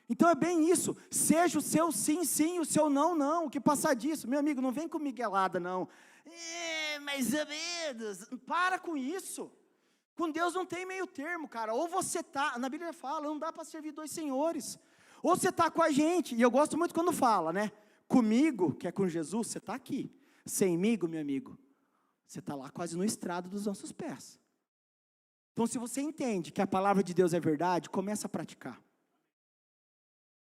Então é bem isso, seja o seu sim, sim, o seu não, não, o que passar disso, meu amigo, não vem com miguelada não, mais ou menos, para com isso. Com Deus não tem meio termo, cara, ou você está, na Bíblia fala, não dá para servir 2 senhores, ou você está com a gente, e eu gosto muito quando fala, né, comigo, que é com Jesus, você está aqui, semigo, meu amigo, você está lá quase no estrado dos nossos pés. Então se você entende que a palavra de Deus é verdade, começa a praticar.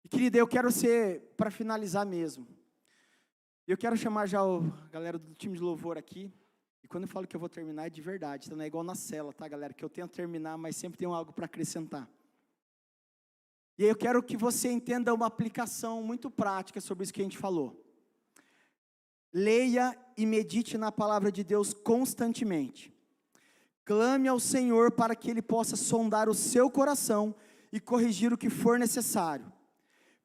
E querida, eu quero ser, para finalizar mesmo, eu quero chamar já a galera do time de louvor aqui, e quando eu falo que eu vou terminar é de verdade, então não é igual na cela, tá galera, que eu tento terminar, mas sempre tem algo para acrescentar. E aí eu quero que você entenda uma aplicação muito prática sobre isso que a gente falou. Leia e medite na palavra de Deus constantemente. Clame ao Senhor para que Ele possa sondar o seu coração e corrigir o que for necessário.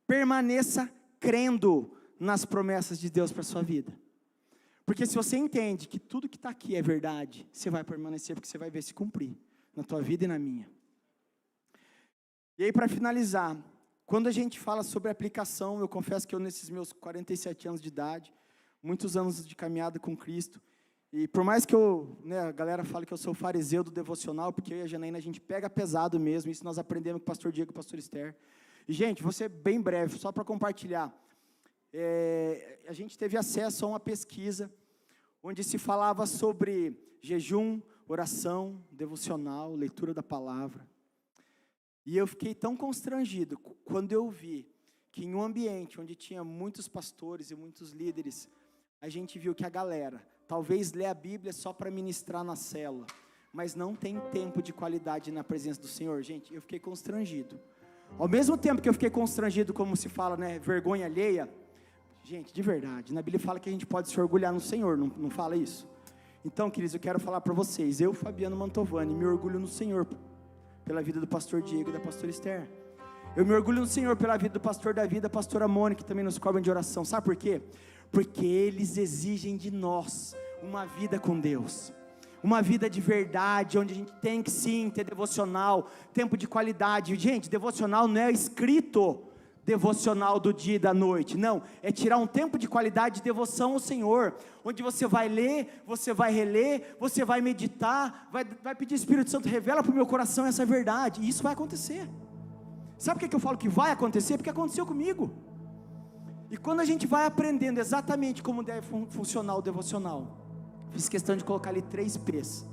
Permaneça crendo nas promessas de Deus para a sua vida. Porque se você entende que tudo que está aqui é verdade, você vai permanecer, porque você vai ver se cumprir, na tua vida e na minha. E aí para finalizar, quando a gente fala sobre aplicação, eu confesso que eu nesses meus 47 anos de idade, muitos anos de caminhada com Cristo, e por mais que a galera fale que eu sou o fariseu do devocional, porque eu e a Janaína a gente pega pesado mesmo, isso nós aprendemos com o pastor Diego e o pastor Esther. E gente, vou ser bem breve, só para compartilhar. A gente teve acesso a uma pesquisa, onde se falava sobre jejum, oração, devocional, leitura da palavra. E eu fiquei tão constrangido, quando eu vi que em um ambiente onde tinha muitos pastores e muitos líderes, a gente viu que a galera, talvez lê a Bíblia só para ministrar na célula, mas não tem tempo de qualidade na presença do Senhor. Gente, eu fiquei constrangido. Ao mesmo tempo que eu fiquei constrangido, como se fala, né, vergonha alheia, gente, de verdade, na Bíblia fala que a gente pode se orgulhar no Senhor, não fala isso? Então, queridos, eu quero falar para vocês, eu, Fabiano Mantovani, me orgulho no Senhor, pela vida do pastor Diego e da pastora Esther. Eu me orgulho no Senhor pela vida do pastor Davi, da pastora Mônica, que também nos cobram de oração. Sabe por quê? Porque eles exigem de nós uma vida com Deus, uma vida de verdade, onde a gente tem que sim ter devocional, tempo de qualidade. Gente, devocional não é escrito devocional do dia e da noite, não, é tirar um tempo de qualidade de devoção ao Senhor, onde você vai ler, você vai reler, você vai meditar, vai pedir Espírito Santo, revela para o meu coração essa verdade, e isso vai acontecer. Sabe por que eu falo que vai acontecer? Porque aconteceu comigo. E quando a gente vai aprendendo exatamente como deve funcionar o devocional, fiz questão de colocar ali 3 P's.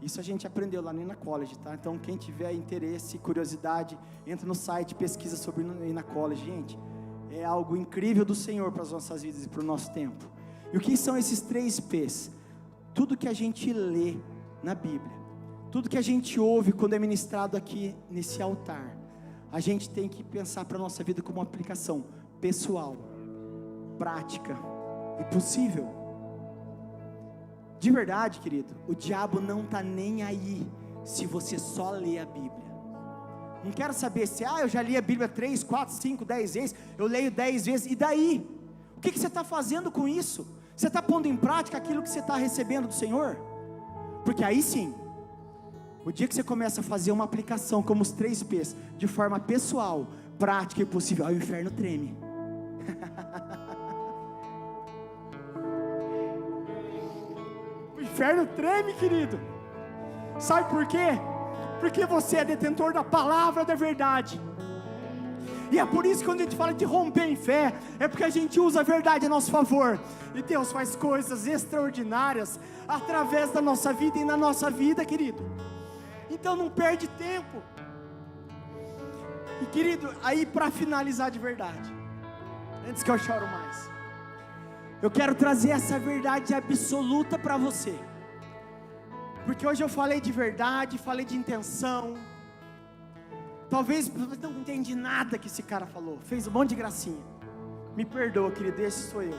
Isso a gente aprendeu lá no Ina College, tá? Então quem tiver interesse, curiosidade, entra no site, pesquisa sobre o Ina College. Gente, é algo incrível do Senhor para as nossas vidas e para o nosso tempo. E o que são esses 3 P's? Tudo que a gente lê na Bíblia, tudo que a gente ouve quando é ministrado aqui nesse altar, a gente tem que pensar para a nossa vida como uma aplicação pessoal, prática e possível. De verdade, querido, o diabo não está nem aí se você só lê a Bíblia. Não quero saber se, eu já li a Bíblia 3, 4, 5, 10 vezes, eu leio 10 vezes, e daí? O que você está fazendo com isso? Você está pondo em prática aquilo que você está recebendo do Senhor? Porque aí sim, o dia que você começa a fazer uma aplicação como os 3 P's, de forma pessoal, prática e possível, o inferno treme. O inferno treme, querido. Sabe por quê? Porque você é detentor da palavra da verdade. E é por isso que quando a gente fala de romper em fé, é porque a gente usa a verdade a nosso favor. E Deus faz coisas extraordinárias através da nossa vida e na nossa vida, querido. Então não perde tempo. E querido, aí para finalizar de verdade, antes que eu choro mais, eu quero trazer essa verdade absoluta para você. Porque hoje eu falei de verdade, falei de intenção. Talvez você não entendi nada que esse cara falou, fez um monte de gracinha. Me perdoa, querido, esse sou eu.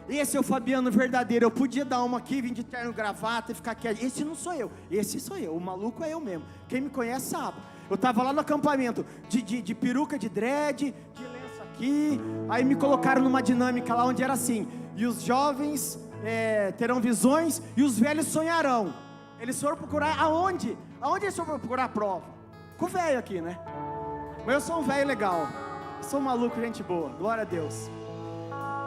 Esse é o Fabiano verdadeiro. Eu podia dar uma aqui, vir de terno, gravata e ficar quieto. Esse não sou eu, esse sou eu. O maluco é eu mesmo. Quem me conhece sabe. Eu estava lá no acampamento, de peruca, de dread, de lenço aqui. Aí me colocaram numa dinâmica lá onde era assim: e os jovens terão visões e os velhos sonharão. Eles foram procurar aonde? Aonde eles foram procurar a prova? Com o velho aqui, né? Mas eu sou um velho legal. Eu sou um maluco, gente boa. Glória a Deus.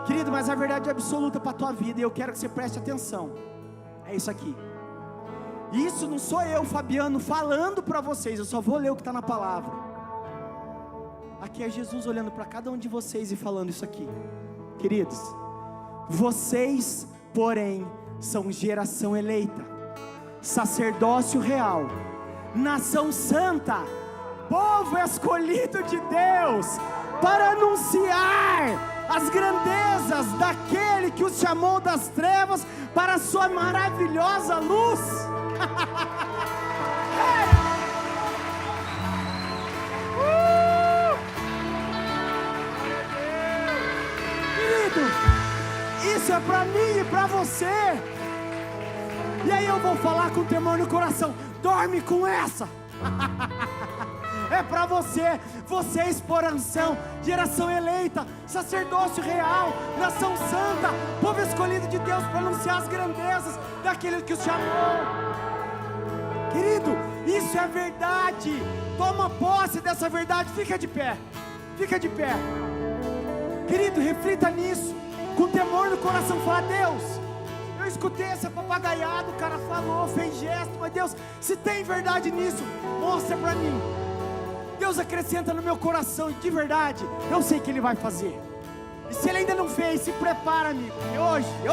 Querido, mas a verdade é absoluta para a tua vida, e eu quero que você preste atenção. É isso aqui. Isso não sou eu, Fabiano, falando para vocês. Eu só vou ler o que está na palavra. Aqui é Jesus olhando para cada um de vocês e falando isso aqui. Queridos, vocês, porém, são geração eleita, sacerdócio real, nação santa, povo escolhido de Deus, para anunciar as grandezas daquele que os chamou das trevas para a sua maravilhosa luz. Querido, isso é para mim e para você. E aí eu vou falar com temor no coração: dorme com essa. É para você, vocês, porção, geração eleita, sacerdócio real, nação santa, povo escolhido de Deus, para anunciar as grandezas daquele que os chamou. Querido, isso é verdade. Toma posse dessa verdade. Fica de pé, fica de pé. Querido, reflita nisso, com temor no coração. Fala: Deus, eu escutei essa papagaiada, o cara falou, fez gesto, mas Deus, se tem verdade nisso, mostra para mim. Deus, acrescenta no meu coração, de verdade, eu sei que Ele vai fazer. E se Ele ainda não fez, se prepara, amigo. E hoje é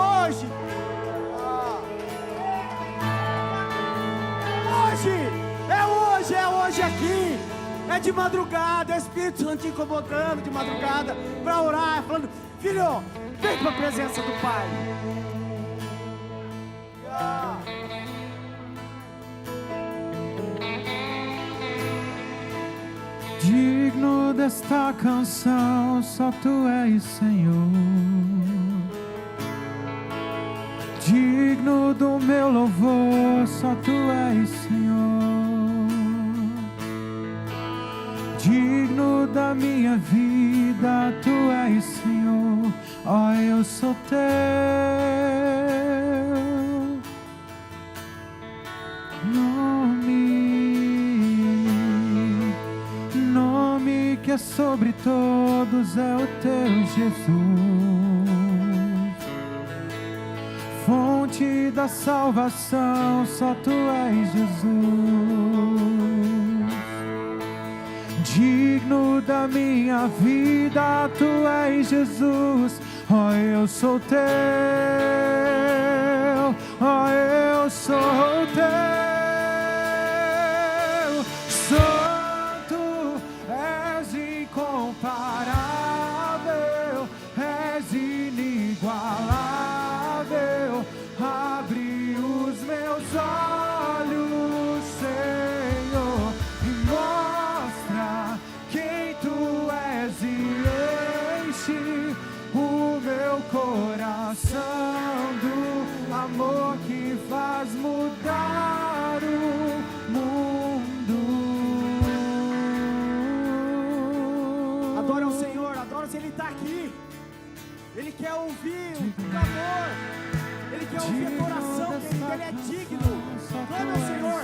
hoje aqui. É de madrugada, é o Espírito Santo te incomodando de madrugada, para orar, falando: filho, vem para a presença do Pai. Digno desta canção, só Tu és, Senhor. Digno do meu louvor, só Tu és, Senhor. Digno da minha vida, Tu és, Senhor. Ó, eu sou Teu. Nome que é sobre todos é o Teu, Jesus. Fonte da salvação, só Tu és, Jesus. Digno da minha vida, Tu és, Jesus. Ó, eu sou Teu. Ó, eu sou Teu. Santo, és incomparável, és inigualável. Abre os meus olhos, Senhor, e mostra quem Tu és, e enche o meu coração do amor que faz mudar o mundo. Adora o Senhor, adora se Ele está aqui. Ele quer ouvir o clamor, Ele quer ouvir a tua oração, porque Ele é digno. Clame ao Senhor.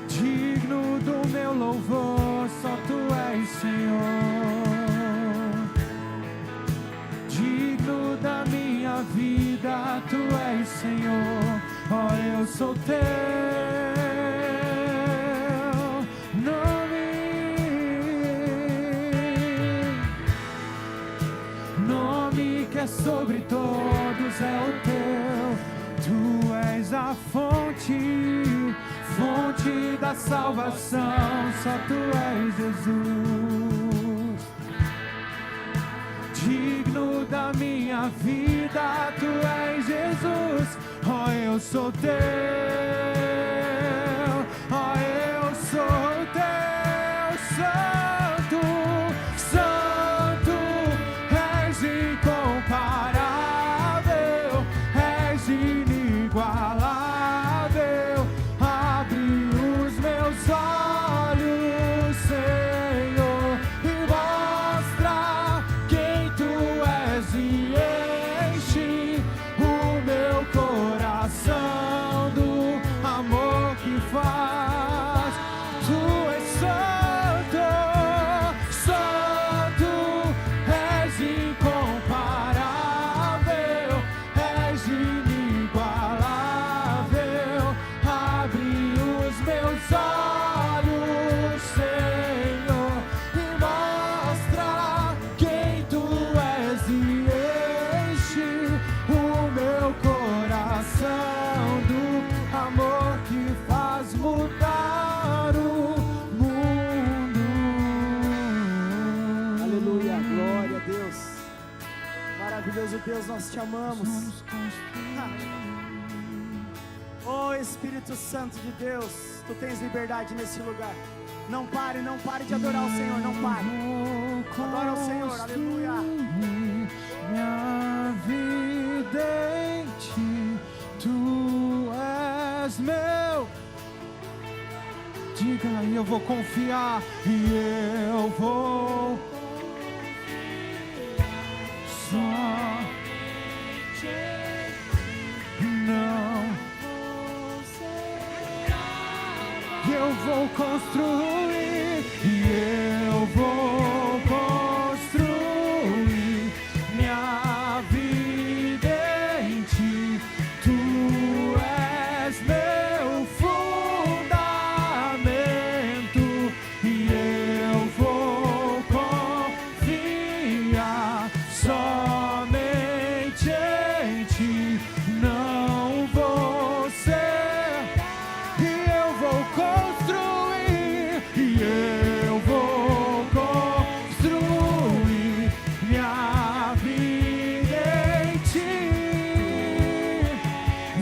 Digno do meu louvor, só Tu és, Senhor. Digno da minha vida, Tu és, Senhor. Ó, eu sou Teu. Nome sobre todos é o teu. Tu és a fonte, fonte da salvação, só tu és Jesus. Digno da minha vida, tu és Jesus. Oh, eu sou teu, oh, eu sou teu, santo, santo, és incomparável, és inigualável. Abre os meus olhos, Senhor, e mostra quem tu és e enche o meu coração do amor que faz. Tu és santo, santo, és incomparável, és inigualável. Abre os meus olhos, Senhor, e mostra quem tu és e enche o meu coração do amor que faz mudar o mundo. Aleluia, glória a Deus. Maravilhoso Deus, nós te amamos. Vamos construir. Oh Espírito Santo de Deus, tu tens liberdade nesse lugar. Não pare de adorar o Senhor, não pare. Adora o Senhor, aleluia. Minha vida em ti, tu és meu. Diga, e eu vou confiar, e eu vou só não. Eu vou construir, e eu vou construir minha vida em ti. Tu és meu fundamento, e eu vou confiar somente em ti. Não vou ser, e eu vou construir, e eu vou construir minha vida em ti.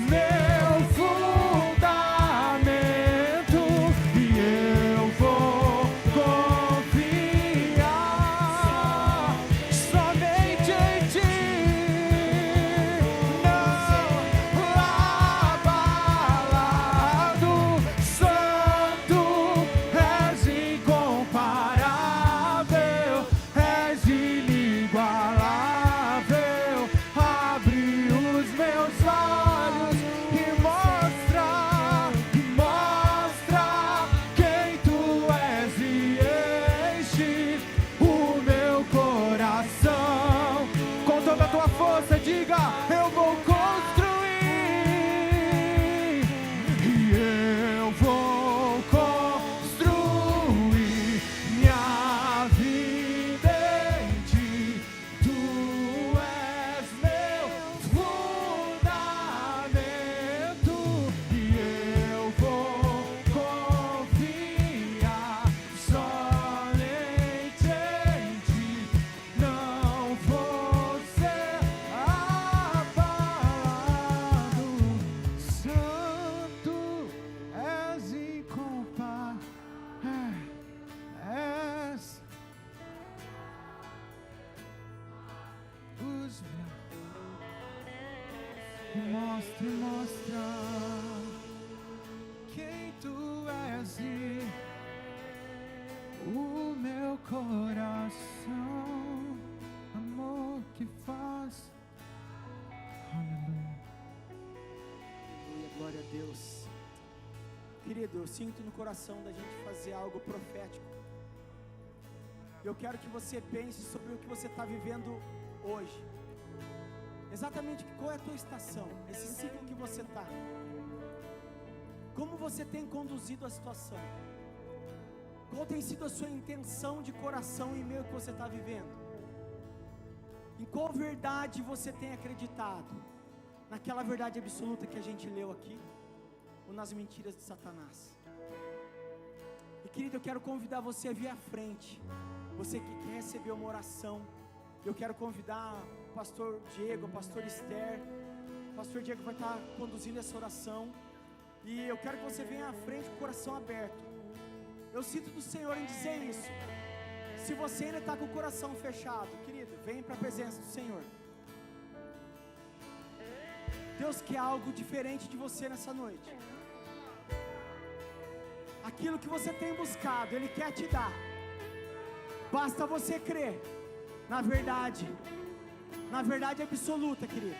Meu fundamento, e eu vou confiar somente em ti. Não abalado, santo, és incomparável, és inigualável. Abre os meus olhos e mostra quem tu és e enche o meu coração. Com toda a tua força, diga, eu vou construir, e eu vou construir minha vida em ti. Tu és meu fundamento, e eu vou confiar somente em ti. Não vou ser abalado. Santo, és incomparável, és os meus. Mostra quem tu és e o meu coração, amor que faz. Aleluia. Aleluia, glória a Deus. Querido, eu sinto no coração da gente fazer algo profético. Eu quero que você pense sobre o que você está vivendo hoje. Exatamente qual é a tua estação, esse ciclo que você está. Como você tem conduzido a situação? Qual tem sido a sua intenção de coração em meio ao que você está vivendo? Em qual verdade você tem acreditado? Naquela verdade absoluta que a gente leu aqui? Ou nas mentiras de Satanás? E querido, eu quero convidar você a vir à frente. Você que quer receber uma oração, eu quero convidar o pastor Diego, a pastor Esther. O pastor Diego vai estar conduzindo essa oração. E eu quero que você venha à frente com o coração aberto. Eu sinto do Senhor em dizer isso. Se você ainda está com o coração fechado, querido, vem para a presença do Senhor. Deus quer algo diferente de você nessa noite. Aquilo que você tem buscado, Ele quer te dar. Basta você crer na verdade absoluta, querido.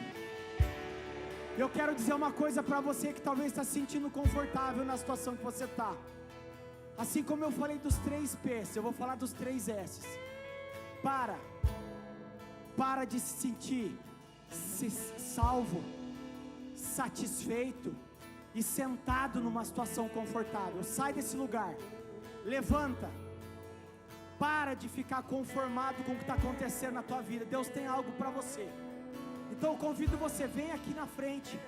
Eu quero dizer uma coisa para você que talvez está se sentindo confortável na situação que você está. Assim como eu falei dos 3 P's, eu vou falar dos 3 S's. Para de se sentir salvo, satisfeito e sentado numa situação confortável. Sai desse lugar, levanta. Para de ficar conformado com o que está acontecendo na tua vida. Deus tem algo para você. Então eu convido você, vem aqui na frente.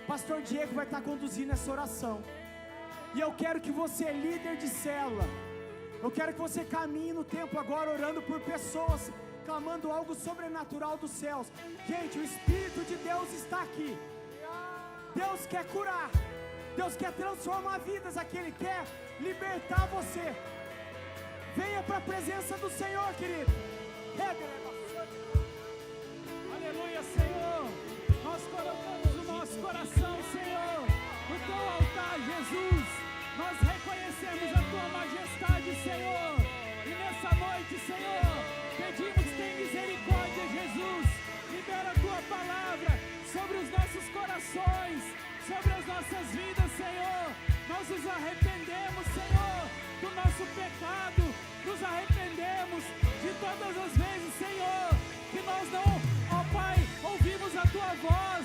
Pastor Diego vai estar conduzindo essa oração. E eu quero que você, líder de célula, eu quero que você caminhe no tempo agora orando por pessoas, clamando algo sobrenatural dos céus. Gente, o Espírito de Deus está aqui. Deus quer curar, Deus quer transformar vidas aqui, Ele quer libertar você. Venha para a presença do Senhor, querido. Aleluia, Senhor. Nós colocamos o nosso coração, Senhor, no teu altar, Jesus. Nós reconhecemos a tua majestade, Senhor. E nessa noite, Senhor, pedimos que tenha misericórdia, Jesus. Libera a tua palavra sobre os nossos corações, sobre as nossas vidas, Senhor. Nós nos arrependemos, Senhor, do nosso pecado. Nos arrependemos de todas as vezes, Senhor, que nós não, ó Pai, ouvimos a tua voz,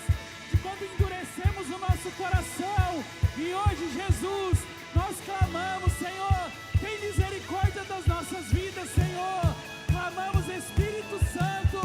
de quando endurecemos o nosso coração. E hoje, Jesus, nós clamamos, Senhor, tem misericórdia das nossas vidas, Senhor. Clamamos, Espírito Santo,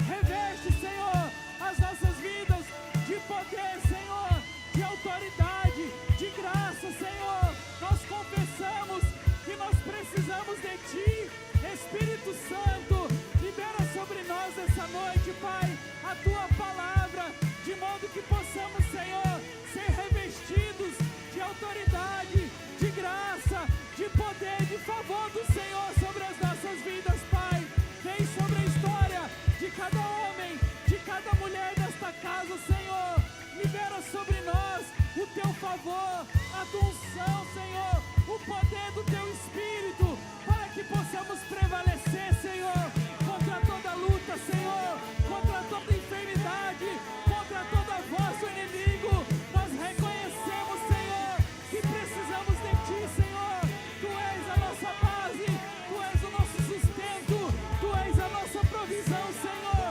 reveste, Senhor, as nossas vidas de poder, Senhor, de autoridade, de graça, Senhor. Nós confessamos que nós precisamos de Ti, Espírito Santo. Libera sobre nós essa noite, Pai, a Tua palavra, de modo que possamos, Senhor, ser revestidos de autoridade, de graça, de poder, de favor do Senhor sobre as nossas vidas, Pai. Vem sobre a história de cada homem, de cada mulher desta casa, Senhor. Libera sobre nós o Teu favor, a Tua unção, Senhor, o poder do Teu Espírito, para que possamos prevalecer, Senhor, contra toda luta, Senhor, contra toda enfermidade, contra toda voz do inimigo. Nós reconhecemos, Senhor, que precisamos de Ti, Senhor. Tu és a nossa base, Tu és o nosso sustento, Tu és a nossa provisão, Senhor.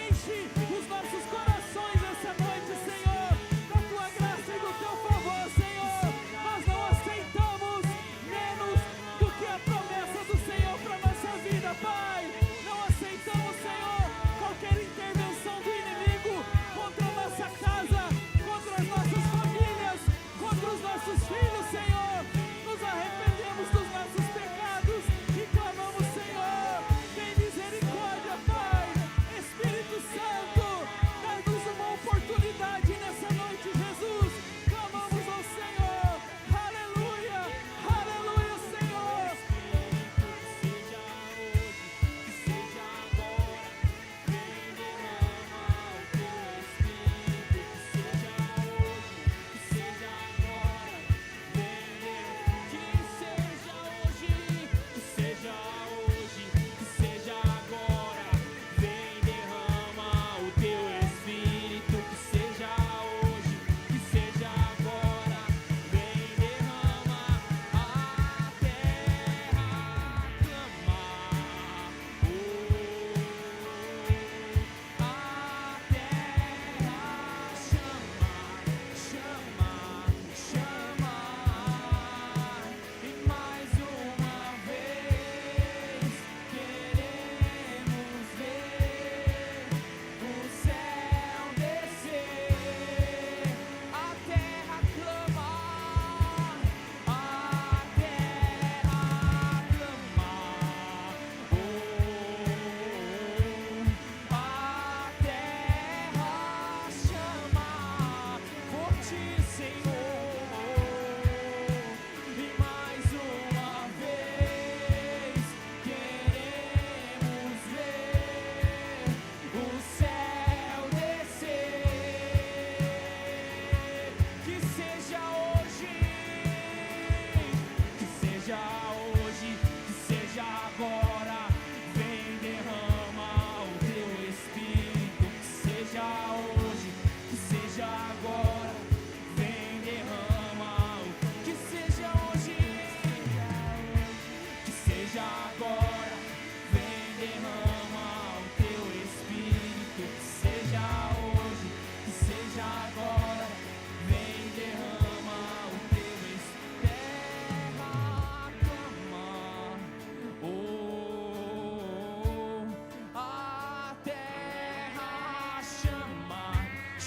Enche os nossos corações essa noite, Senhor, da Tua graça e do Teu favor, Senhor. Nós não aceitamos menos do que a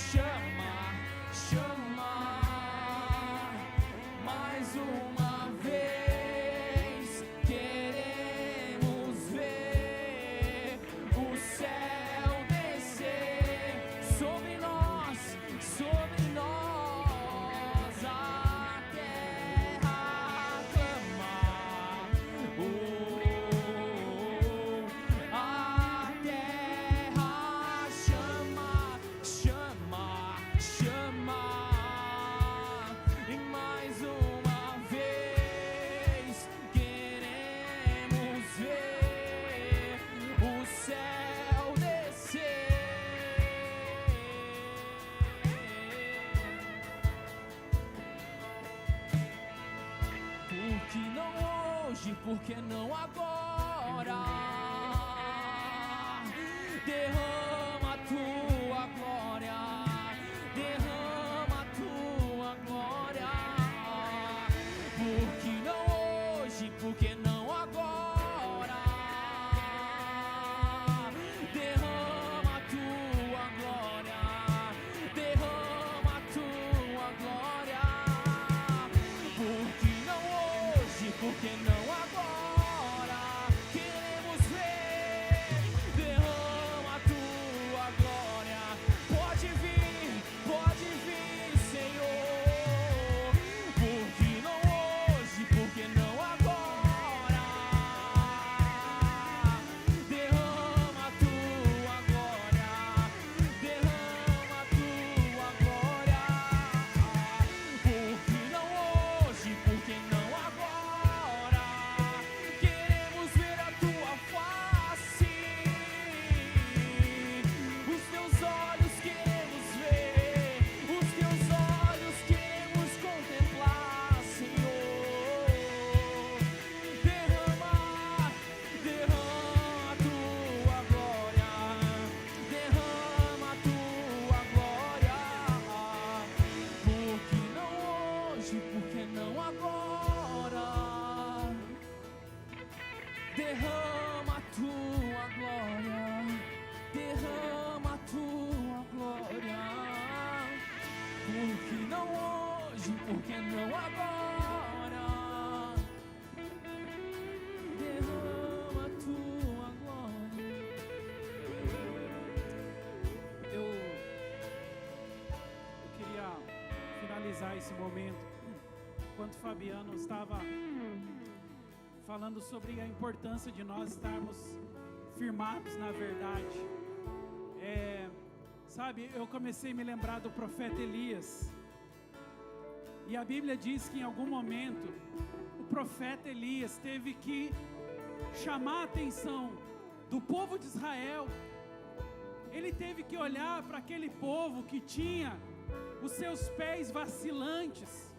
chama, chama, mais uma vez queremos ver o céu descer sobre nós, a terra clama, a terra chama, chama, chama, e mais uma vez queremos ver o céu descer. Por que não hoje, por que não agora? Derrama a tua glória, derrama a tua glória. Por que não hoje, por que não agora? Derrama a tua glória, derrama a tua glória. Por que não hoje, por que não agora? Queremos ver, derrama a tua glória. Pode vir, Senhor. Por que não hoje, por que não agora? Derrama a tua glória, derrama a tua glória. Por que não hoje, por que não agora? Queremos ver a tua face, os teus olhos queremos ver, os teus olhos queremos contemplar, Senhor. Derrama, derrama a tua glória, derrama a tua glória. Por que não hoje, por que não agora? Derrama a tua glória, derrama a tua glória. Por que não hoje, por que não agora? Derrama a tua glória. Eu queria finalizar esse momento enquanto Fabiano estava falando sobre a importância de nós estarmos firmados na verdade. Sabe, eu comecei a me lembrar do profeta Elias. E a Bíblia diz que em algum momento o profeta Elias teve que chamar a atenção do povo de Israel. Ele teve que olhar para aquele povo que tinha os seus pés vacilantes,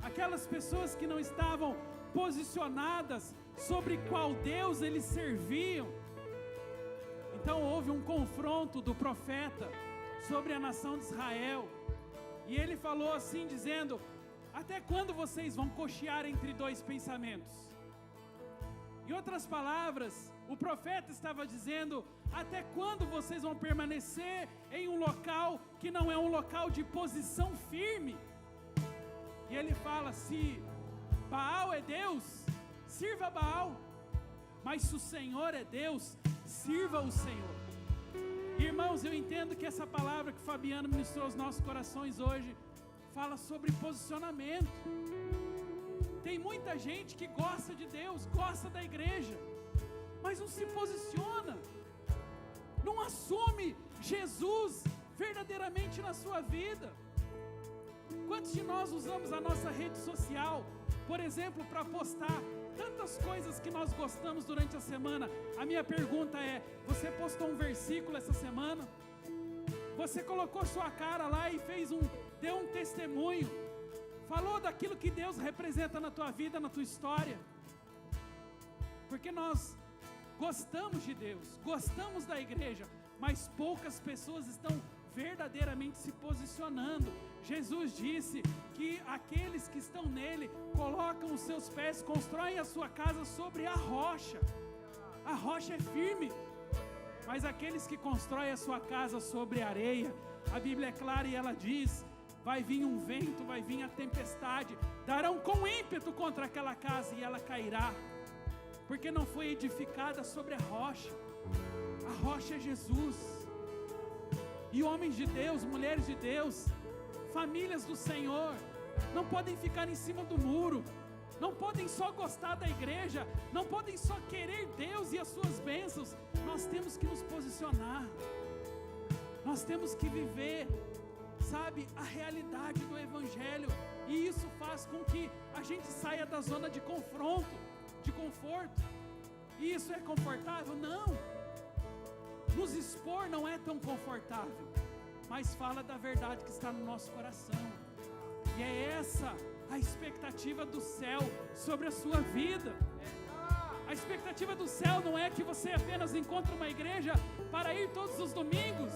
aquelas pessoas que não estavam posicionadas sobre qual Deus eles serviam. Então houve um confronto do profeta sobre a nação de Israel, e ele falou assim, dizendo: até quando vocês vão cochear entre dois pensamentos? Em outras palavras, o profeta estava dizendo: até quando vocês vão permanecer em um local que não é um local de posição firme? E ele fala: se Baal é Deus, sirva Baal, mas se o Senhor é Deus, sirva o Senhor. Irmãos, eu entendo que essa palavra que Fabiano ministrou aos nossos corações hoje fala sobre posicionamento. Tem muita gente que gosta de Deus, gosta da igreja, mas não se posiciona, não assume Jesus verdadeiramente na sua vida. Quantos de nós usamos a nossa rede social, por exemplo, para postar tantas coisas que nós gostamos durante a semana? A minha pergunta é: você postou um versículo essa semana? Você colocou sua cara lá e deu um testemunho? Falou daquilo que Deus representa na tua vida, na tua história? Porque nós gostamos de Deus, gostamos da igreja, mas poucas pessoas estão verdadeiramente se posicionando. Jesus disse que aqueles que estão nele colocam os seus pés, constroem a sua casa sobre a rocha. A rocha é firme, mas aqueles que constroem a sua casa sobre areia, A Bíblia é clara e ela diz: vai vir um vento, vai vir a tempestade, darão com ímpeto contra aquela casa e ela cairá, porque não foi edificada sobre a rocha. A rocha é Jesus. E homens de Deus, mulheres de Deus, famílias do Senhor, não podem ficar em cima do muro, não podem só gostar da igreja, não podem só querer Deus e as suas bênçãos. Nós temos que nos posicionar, nós temos que viver, sabe, a realidade do Evangelho, e isso faz com que a gente saia da zona de confronto, de conforto. E isso é confortável? Não. Nos expor não é tão confortável, mas fala da verdade que está no nosso coração, e é essa a expectativa do céu sobre a sua vida. A expectativa do céu não é que você apenas encontre uma igreja para ir todos os domingos.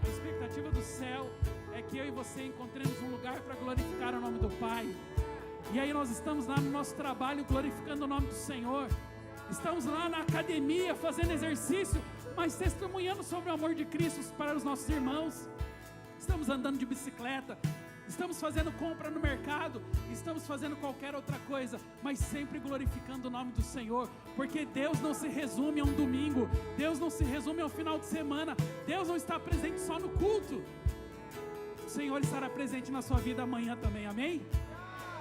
A expectativa do céu é que eu e você encontremos um lugar para glorificar o nome do Pai. E aí nós estamos lá no nosso trabalho glorificando o nome do Senhor, estamos lá na academia fazendo exercício, mas testemunhando sobre o amor de Cristo para os nossos irmãos. Estamos andando de bicicleta, estamos fazendo compra no mercado, estamos fazendo qualquer outra coisa, mas sempre glorificando o nome do Senhor, porque Deus não se resume a um domingo, Deus não se resume ao final de semana, Deus não está presente só no culto. O Senhor estará presente na sua vida amanhã também, amém?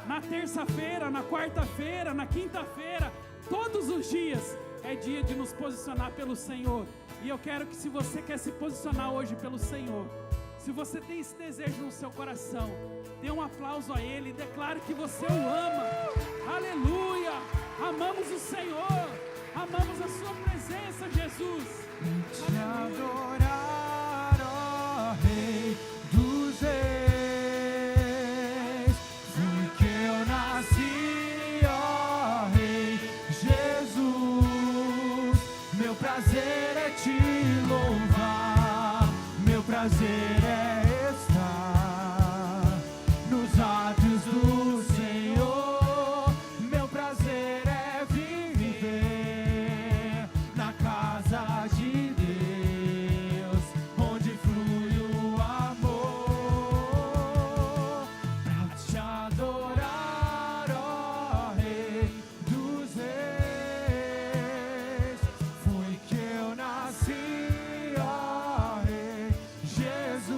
Na terça-feira, na quarta-feira, na quinta-feira, todos os dias é dia de nos posicionar pelo Senhor. E eu quero que, se você quer se posicionar hoje pelo Senhor, se você tem esse desejo no seu coração, dê um aplauso a Ele, declare que você o ama. Aleluia! Amamos o Senhor, amamos a sua presença, Jesus. Te adorar, ó Rei dos Reis, porque eu nasci, ó Rei Jesus. Meu prazer é te louvar, meu prazer é estar nos átrios do Senhor. Meu prazer é viver na casa de Deus, onde flui o amor, pra te adorar, ó Rei dos Reis. Foi que eu nasci, ó Rei Jesus.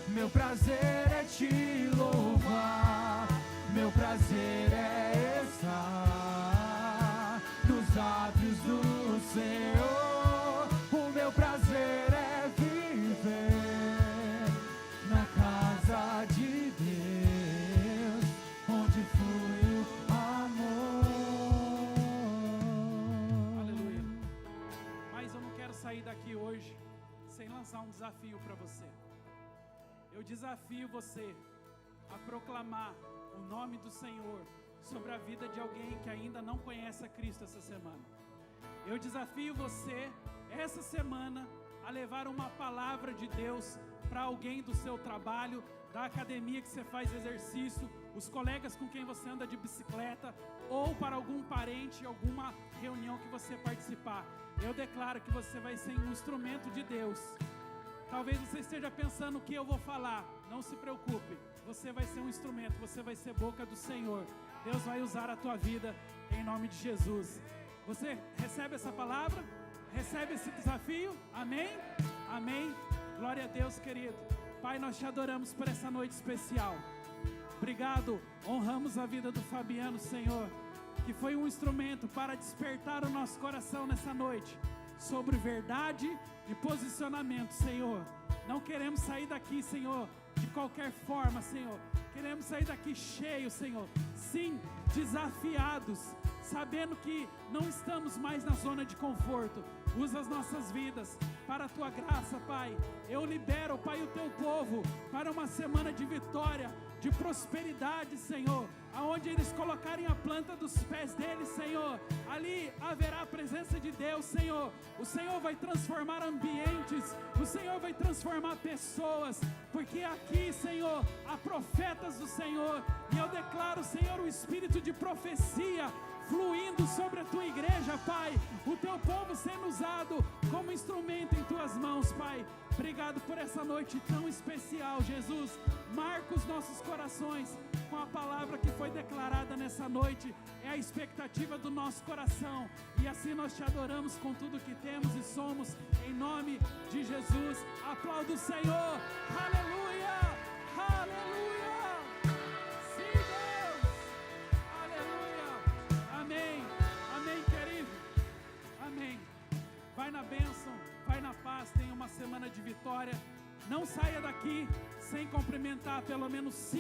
Meu prazer é te louvar, meu prazer é estar nos átrios do Senhor. O meu prazer é viver na casa de Deus, onde flui o amor. Aleluia. Mas eu não quero sair daqui hoje sem lançar um desafio para você. Eu desafio você a proclamar o nome do Senhor sobre a vida de alguém que ainda não conhece a Cristo essa semana. Eu desafio você, essa semana, a levar uma palavra de Deus para alguém do seu trabalho, da academia que você faz exercício, os colegas com quem você anda de bicicleta, ou para algum parente, alguma reunião que você participar. Eu declaro que você vai ser um instrumento de Deus. Talvez você esteja pensando o que eu vou falar. Não se preocupe, você vai ser um instrumento, você vai ser boca do Senhor. Deus vai usar a tua vida em nome de Jesus. Você recebe essa palavra? Recebe esse desafio? Amém? Amém? Glória a Deus, querido. Pai, nós te adoramos por essa noite especial. Obrigado, honramos a vida do Fabiano, Senhor, que foi um instrumento para despertar o nosso coração nessa noite, sobre verdade e posicionamento, Senhor. Não queremos sair daqui, Senhor, de qualquer forma, Senhor. Queremos sair daqui cheios, Senhor. Sim, desafiados, sabendo que não estamos mais na zona de conforto. Usa as nossas vidas para a Tua graça, Pai. Eu libero, Pai, o Teu povo para uma semana de vitória, de prosperidade, Senhor. Aonde eles colocarem a planta dos pés deles, Senhor, ali haverá a presença de Deus, Senhor. O Senhor vai transformar ambientes, o Senhor vai transformar pessoas, porque aqui, Senhor, há profetas do Senhor, e eu declaro, Senhor, o espírito de profecia fluindo sobre a tua igreja, Pai. O teu povo sendo usado como instrumento em tuas mãos, Pai. Obrigado por essa noite tão especial, Jesus. Marca os nossos corações com a palavra que foi declarada nessa noite. É a expectativa do nosso coração. E assim nós te adoramos com tudo que temos e somos, em nome de Jesus. Aplauda o Senhor. Aleluia! Aleluia! Sim, Deus! Aleluia! Amém! Amém, querido! Amém! Vai na bênção, vai na paz, tenha uma semana de vitória. Não saia daqui sem cumprimentar pelo menos 5